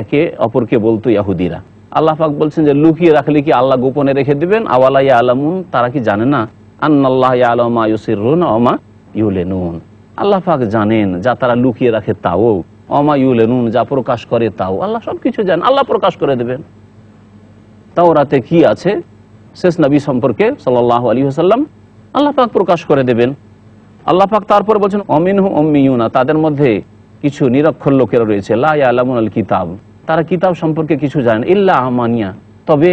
A: একে অপরকে বলতো ইহুদিরা। আল্লাহ পাক বলছেন যে লুকিয়ে রাখলে কি আল্লাহ গোপনে রেখে দিবেন? আওয়ালা ইয়ালামুন, তারা কি জানে না? আন্নাল্লাহ ইয়ালামু মা ইউসিররুনা ওয়া মা ইউলিনুন, আল্লাহ পাক জানেন যা তারা লুকিয়ে রাখে তাও, ওয়া মা ইউলিনুন, যা প্রকাশ করে তাও, আল্লাহ সবকিছু জানেন, আল্লাহ প্রকাশ করে দেবেন। তাওরাতে কি আছে শেষ নবী সম্পর্কে সাল্লাল্লাহু আলাইহি ওয়াসাল্লাম, আল্লাহ পাক প্রকাশ করে দেবেন। আল্লাহ পাক তারপর বলছেন অমিনহু উম্মিয়ুনা, তাদের মধ্যে কিছু নিরক্ষর লোকেরা রয়েছে, লা ইয়ালামুনাল কিতাব, তারা কিতাব সম্পর্কে কিছু জানেন, ইল্লা আমানিয়া, তবে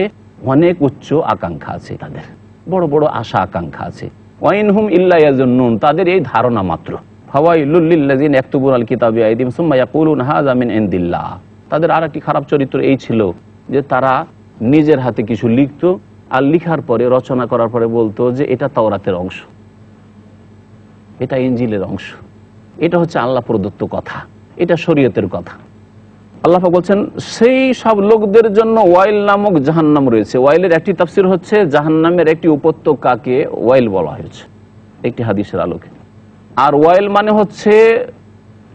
A: অনেক উচ্চ আকাঙ্ক্ষা আছে, তাদের বড় বড় আশা আকাঙ্ক্ষা আছে। ওয়াইনহুম ইল্লা ইয়াজুন্নুন, তাদের এই ধারণা মাত্র। ফাওয়াইলুল লিল্লাযিনা ইয়াকতুবুনাল কিতাবা বিআইদিহিম সুম্মা ইয়াকুলুনা হাযা মিন ইনদিল্লাহ, তাদের আরেকটি খারাপ চরিত্র এই ছিল যে তারা নিজের হাতে কিছু লিখতো আর লিখার পরে, রচনা করার পরে বলতো যে এটা তাওরাতের অংশ, এটা ইনজিলের অংশ, এটা হচ্ছে আল্লাহ প্রদত্ত কথা, এটা শরীয়তের কথা। আল্লাহ পাক বলছেন সেই সব লোকদের জন্য ওয়াইল নামক জাহান্নাম রয়েছে। ওয়াইলের একটি তাফসীর হচ্ছে জাহান্নামের একটি উপত্যকাকে ওয়াইল বলা হয়েছে একটি হাদিসের আলোকে। আর ওয়াইল মানে হচ্ছে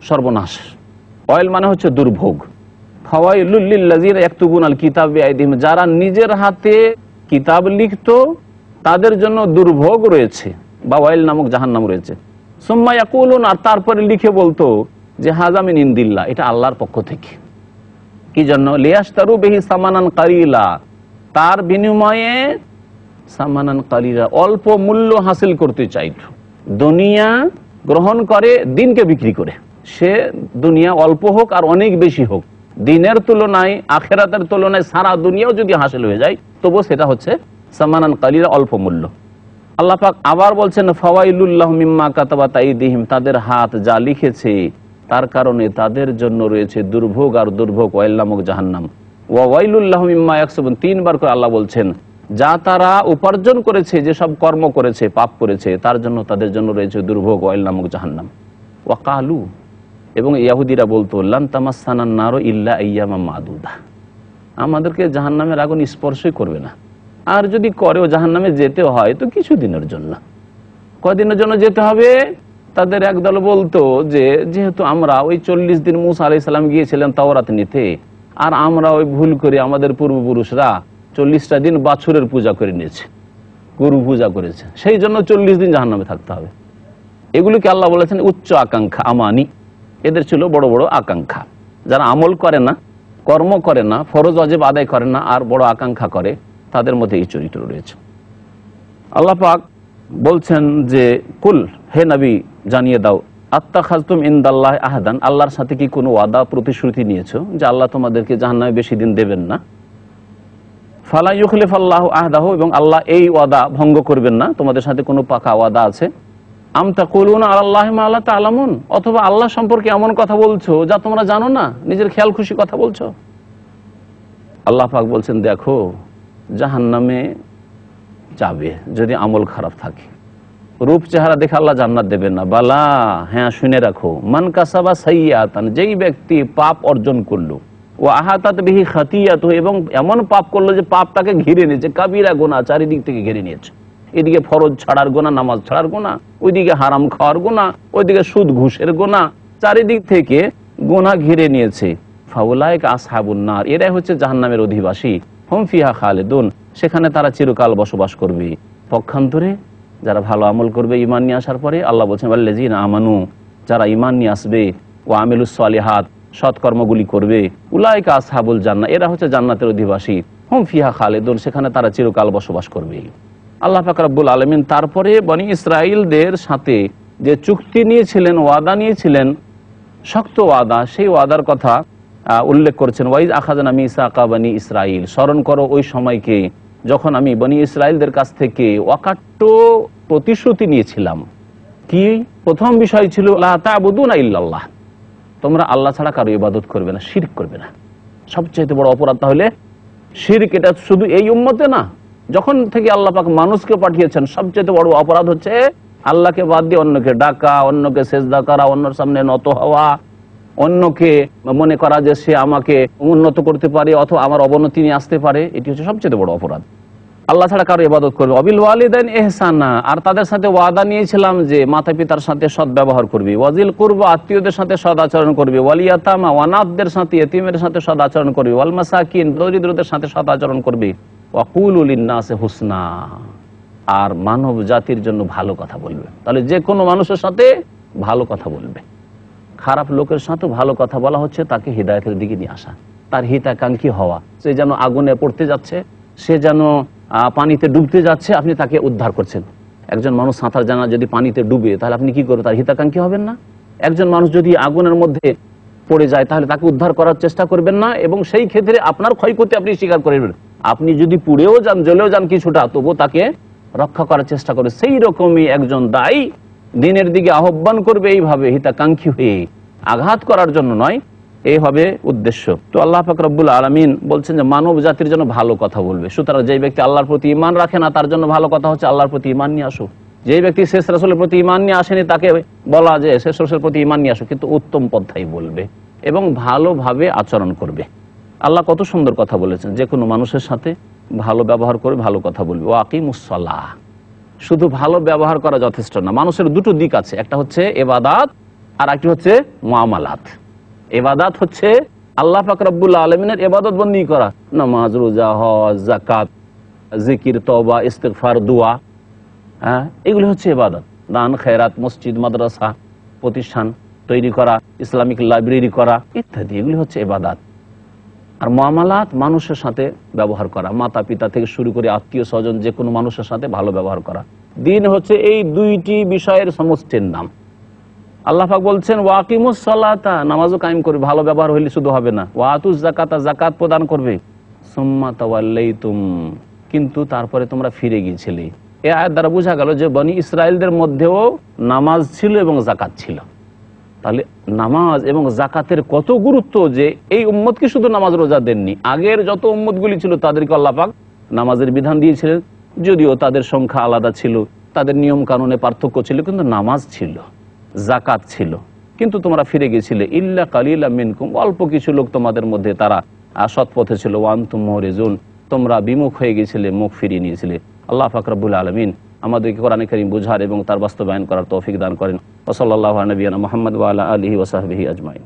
A: সর্বনাশ, ওয়াইল মানে হচ্ছে দুর্ভোগ। ফাওয়াইলুল লিল্লাযিনা ইয়াকতুবুনাল কিতাবা বিআইদিহিম, যারা নিজের হাতে কিতাব লিখতো তাদের জন্য দুর্ভোগ রয়েছে, বা ওয়াইল নামক জাহান্নাম রয়েছে। সুম্মা ইয়াকুলুন, আর তারপরে লিখে বলতো যে হাযা মিন ইনদিল্লাহ, এটা আল্লাহর পক্ষ থেকে। কি জন্য? লিয়াশতারু বিহি সামানান কালিলা, তার বিনিময়ে সামানান কালিলা, অল্প মূল্য হাসিল করতে চাইতো। দুনিয়া গ্রহণ করে দিনকে বিক্রি করে, সে দুনিয়া অল্প হোক আর অনেক বেশি হোক, দিনের তুলনায় আখেরাতের তুলনায় সারা দুনিয়াও যদি হাসিল হয়ে যায় তবু সেটা হচ্ছে সামানান কালিলা, অল্প মূল্য। আল্লাহ পাক আবার বলছেন ফাওয়াইলুল লাহুম মিম্মা কাতাবাত আইদিহিম, তাদের হাত যা লিখেছে তার কারণে তাদের জন্য রয়েছে দুর্ভোগ আর দুর্ভোগ, ওয়াইল নামক জাহান্নাম। ওয়া ওয়াইলুল লাহুম মিম্মা ইয়াকসুবুন, তিনবার করে আল্লাহ বলছেন যা তারা উপার্জন করেছে, যেসব কর্ম করেছে, পাপ করেছে, তার জন্য তাদের জন্য রয়েছে দুর্ভোগ, ওয়াইল নামক জাহান্নাম। ওয়া কালু, এবং ইহুদিরা বলতো লান তামাসসানান নারু ইল্লা আইয়ামাম মাদুদা, আমাদেরকে জাহান্নামের আগুন স্পর্শই করবে না, আর যদি করেও জাহান্নামে যেতে হয় তো কিছুদিনের জন্য। কয়দিনের জন্য যেতে হবে? তাদের একদল বলতো যে যেহেতু আমরা ওই 40 দিন মুসা আলাইহিস সালাম গিয়েছিলেন তাওরাত নিতে, আর আমরা ওই ভুল করে আমাদের পূর্বপুরুষরা 40টা দিন বাছুরের পূজা করে নিয়েছে, গরু পূজা করেছে, সেই জন্য 40 দিন জাহান্নামে থাকতে হবে। এগুলিকে আল্লাহ বলেছেন উচ্চ আকাঙ্ক্ষা, আমানি, এদের ছিল বড় বড় আকাঙ্ক্ষা। যারা আমল করে না, কর্ম করে না, ফরজ ওয়াজিব আদায় করে না, আর বড় আকাঙ্ক্ষা করে, তাদের মধ্যে এই চরিত্র রয়েছে। আল্লাহ পাক বলছেন যে কুল, হে নবী জানিয়ে দাও, আত্তাখাযতুম ইনদাল্লাহ আহদান, আল্লাহর সাথে কি কোনো ওয়াদা প্রতিশ্রুতি নিয়েছো যে আল্লাহ তোমাদেরকে জাহান্নামে বেশি দিন দেবেন না? ফালা ইউখলিফাল্লাহু আহদাহু, এবং আল্লাহ এই ওয়াদা ভঙ্গ করবেন না, তোমাদের সাথে কোনো পাকা ওয়াদা আছে। আম তাকুলুনা আলাল্লাহি মা লা তা'লামুন, অথবা আল্লাহ সম্পর্কে এমন কথা বলছো যা তোমরা জানো না, নিজের খেয়াল খুশি কথা বলছো। আল্লাহ পাক বলছেন, দেখো জাহান্নামে যাবে যদি আমল খারাপ থাকে। রূপ চেহারা দেখে আল্লাহ জান্নাত দেবেন না। বালা, হ্যাঁ শুনে রাখো, মান কাসাবা সাইয়াতান, যেই ব্যক্তি পাপ অর্জন করলো, ও আহাতাত বিহি খাতিয়াতু, এবং এমন পাপ করলো যে পাপ তাকে ঘিরে নিয়েছে, কাবিরা গুনাহ চারিদিক থেকে ঘিরে নিয়েছে। এদিকে ফরজ ছাড়ার গুনাহ, নামাজ ছাড়ার গুনাহ, ওইদিকে হারাম খাওয়ার গুনাহ, ওইদিকে সুদ ঘুষের গুনাহ, চারিদিক থেকে গুনাহ ঘিরে নিয়েছে। ফাউলাইকা আসহাবুন নার, এরাই হচ্ছে জাহান্নামের অধিবাসী। হুম ফিহা খালিদুন, সেখানে তারা চিরকাল বসবাস করবে। পক্ষান্তরে যারা ভালো আমল করবে ঈমান নিয়ে আসার পরে, আল্লাহ বলছেন ওয়াল্লাযীনা আমানু, যারা ঈমান নিয়ে আসবে, ও আমিলুস সালিহাত, সৎকর্মগুলি করবে, উলাইকা আসহাবুল জান্নাহ, এরা হচ্ছে জান্নাতের অধিবাসী। হুম ফিহা খালিদুন, সেখানে তারা চিরকাল বসবাস করবে। আল্লাহ পাক রব্বুল আলামিন তারপরে বনি ইসরাইলদের সাথে যে চুক্তি নিয়েছিলেন, ওয়াদা নিয়েছিলেন, শক্ত ওয়াদা, সেই ওয়াদার কথা উল্লেখ করছেন। ওয়াইজ আখাযনা মিসাকা বনি ইসরাইল, স্মরণ করো ওই সময়কে যখন আমি বনি ইসরাইলদের কাছ থেকে অকাট্য প্রতিশ্রুতি নিয়েছিলাম। কি প্রথম বিষয় ছিল, লা তা'বুদুনা ইল্লাল্লাহ, তোমরা আল্লাহ ছাড়া কারো ইবাদত করবে না, শিরক করবে না। সবচেয়ে বড় অপরাধ তাহলে শিরক। এটা শুধু এই উম্মতে না, যখন থেকে আল্লাহ পাক মানুষকে পাঠিয়েছেন, সবচেয়ে বড় অপরাধ হচ্ছে আল্লাহকে বাদ দিয়ে অন্যকে ডাকা, অন্যকে সেজদা করা, অন্যর সামনে নত হওয়া, অন্যকে মনে করা যে সে আমাকে উন্নত করতে পারে অথবা আমার অবনতি নিয়ে আসতে পারে। এটি হচ্ছে সবচেয়ে বড় অপরাধ। আল্লাহ ছাড়া কারো ইবাদত করবে। অবিল ওয়ালিদাইন ইহসানা, আর তাদের সাথে ওয়াদা নিয়েছিলাম যে মাতা পিতার সাথে সৎ ব্যবহার করবে। ওয়াজিল কুরবা, আত্মীয়দের সাথে সৎ আচরণ করবে। ওয়াল ইয়াতামা, অনাথদের সাথে, ইতিমের সাথে সৎ আচরণ করবে। ওয়াল মাসাকিন, দরিদ্রদের সাথে সৎ আচরণ করবে। ওয়াকুলু লিন্নাসি হুসনা, আর মানব জাতির জন্য ভালো কথা বলবে। তাহলে যে কোনো মানুষের সাথে ভালো কথা বলবে। খারাপ লোকের সাথে ভালো কথা বলা হচ্ছে তাকে হিদায়াতের দিকে নিয়ে আসা, তার হিতাকাঙ্ক্ষী হওয়া। সে যেন আগুনে পড়তে যাচ্ছে, সে যেন পানিতে ডুবতে যাচ্ছে, আপনি তাকে উদ্ধার করছেন। একজন মানুষ সাঁতার জানা যদি পানিতে ডুবে, তাহলে আপনি কি করবেন? তার হিতাকাঙ্ক্ষী হবেন না? একজন মানুষ যদি আগুনের মধ্যে পড়ে যায়, তাহলে তাকে উদ্ধার করার চেষ্টা করবেন না? এবং সেই ক্ষেত্রে আপনার ক্ষয়ক্ষতি আপনি স্বীকার করবেন। আপনি যদি পুড়েও যান, জ্বলেও যান কিছুটা, তবুও তাকে রক্ষা করার চেষ্টা করবে। সেই রকমই একজন দায়ী দিনের দিকে আহ্বান করবে এইভাবে, হিতাকাঙ্ক্ষী হয়ে, আঘাত করার জন্য নয়। এই হবে উদ্দেশ্য। তো আল্লাহ পাক রব্বুল আলামিন বলছেন যে মানব জাতির জন্য ভালো কথা বলবে। সুতরাং যে ব্যক্তি আল্লাহর প্রতি ঈমান রাখে না, তার জন্য ভালো কথা হচ্ছে আল্লাহর প্রতি ঈমান নিয়ে আসো। যে ব্যক্তি শেষ রাসূলের প্রতি ঈমান নিয়ে আসেনি, তাকে বলা যে শেষ রাসূলের প্রতি ঈমান নিয়ে আসো, কিন্তু উত্তম পন্থাই বলবে এবং ভালোভাবে আচরণ করবে। আল্লাহ কত সুন্দর কথা বলেছেন, যে কোনো মানুষের সাথে ভালো ব্যবহার করে ভালো কথা বলবে। ওয়া আকিমুস সালাহ, শুধু ভালো ব্যবহার করা যথেষ্ট না। মানুষের দুটো দিক আছে, একটা হচ্ছে ইবাদত আর একটি হচ্ছে মুআমালাত। ইবাদত হচ্ছে আল্লাহ পাক রব্বুল আলামিনের ইবাদত বন্দেগী করা, নামাজ, রোজা, হজ, যাকাত, জিকির, তওবা, ইস্তিগফার, দোয়া, এগুলো হচ্ছে ইবাদত। দান, খেরাত, মসজিদ, মাদ্রাসা প্রতিষ্ঠান তৈরি করা, ইসলামিক লাইব্রেরি করা ইত্যাদি, এগুলি হচ্ছে ইবাদত। আর মুআমালাত মানুষের সাথে ব্যবহার করা, মাতা পিতা থেকে শুরু করে আত্মীয় স্বজন, যে কোনো মানুষের সাথে ভালো ব্যবহার করা। দিন হচ্ছে এই দুইটি বিষয়ের সমষ্টির নাম। আল্লাহ পাক বলছেন ওয়াকিমুস সালাতা, নামাজও কায়েম করবে। ভালো ব্যবহার হইলে শুধু হবে না। ওয়াতুজ যাকাতা, যাকাত প্রদান করবে। সুম্মা তাওয়াল্লাইতুম, কিন্তু তারপরে তোমরা ফিরে গিয়েছিলে। এই আয়াত দ্বারা বোঝা গেল যে বনি ইসরাইলদের মধ্যেও নামাজ ছিল এবং যাকাত ছিল। তাহলে নামাজ এবং যাকাতের কত গুরুত্ব, যে এই উম্মতকে শুধু নামাজ রোজা দেননি, আগের যত উম্মতগুলি ছিল তাদেরকে আল্লাহ পাক নামাজের বিধান দিয়েছিলেন। যদিও তাদের সংখ্যা আলাদা ছিল, তাদের নিয়ম কানুনে পার্থক্য ছিল, কিন্তু নামাজ ছিল, যাকাত ছিল। কিন্তু তোমরা ফিরে গিয়েছিলে ইল্লা কালিলা মিনকুম, অল্প কিছু লোক তোমাদের মধ্যে তারা সৎ পথে ছিল। ওয়ান্তুম মুরিজুন, তোমরা বিমুখ হয়ে গিয়েছিলে, মুখ ফিরিয়ে নিয়েছিলে। আল্লাহ পাক রব্বুল আলামিন আমাদেরকে কোরআন কারীম বুঝার এবং তার বাস্তবায়ন করার তৌফিক দান করেন। ওয়া সাল্লাল্লাহু আলা নবিয়িনা মুহাম্মদ ওয়া আলা আলিহি ওয়া সাহবিহি আজমাইন।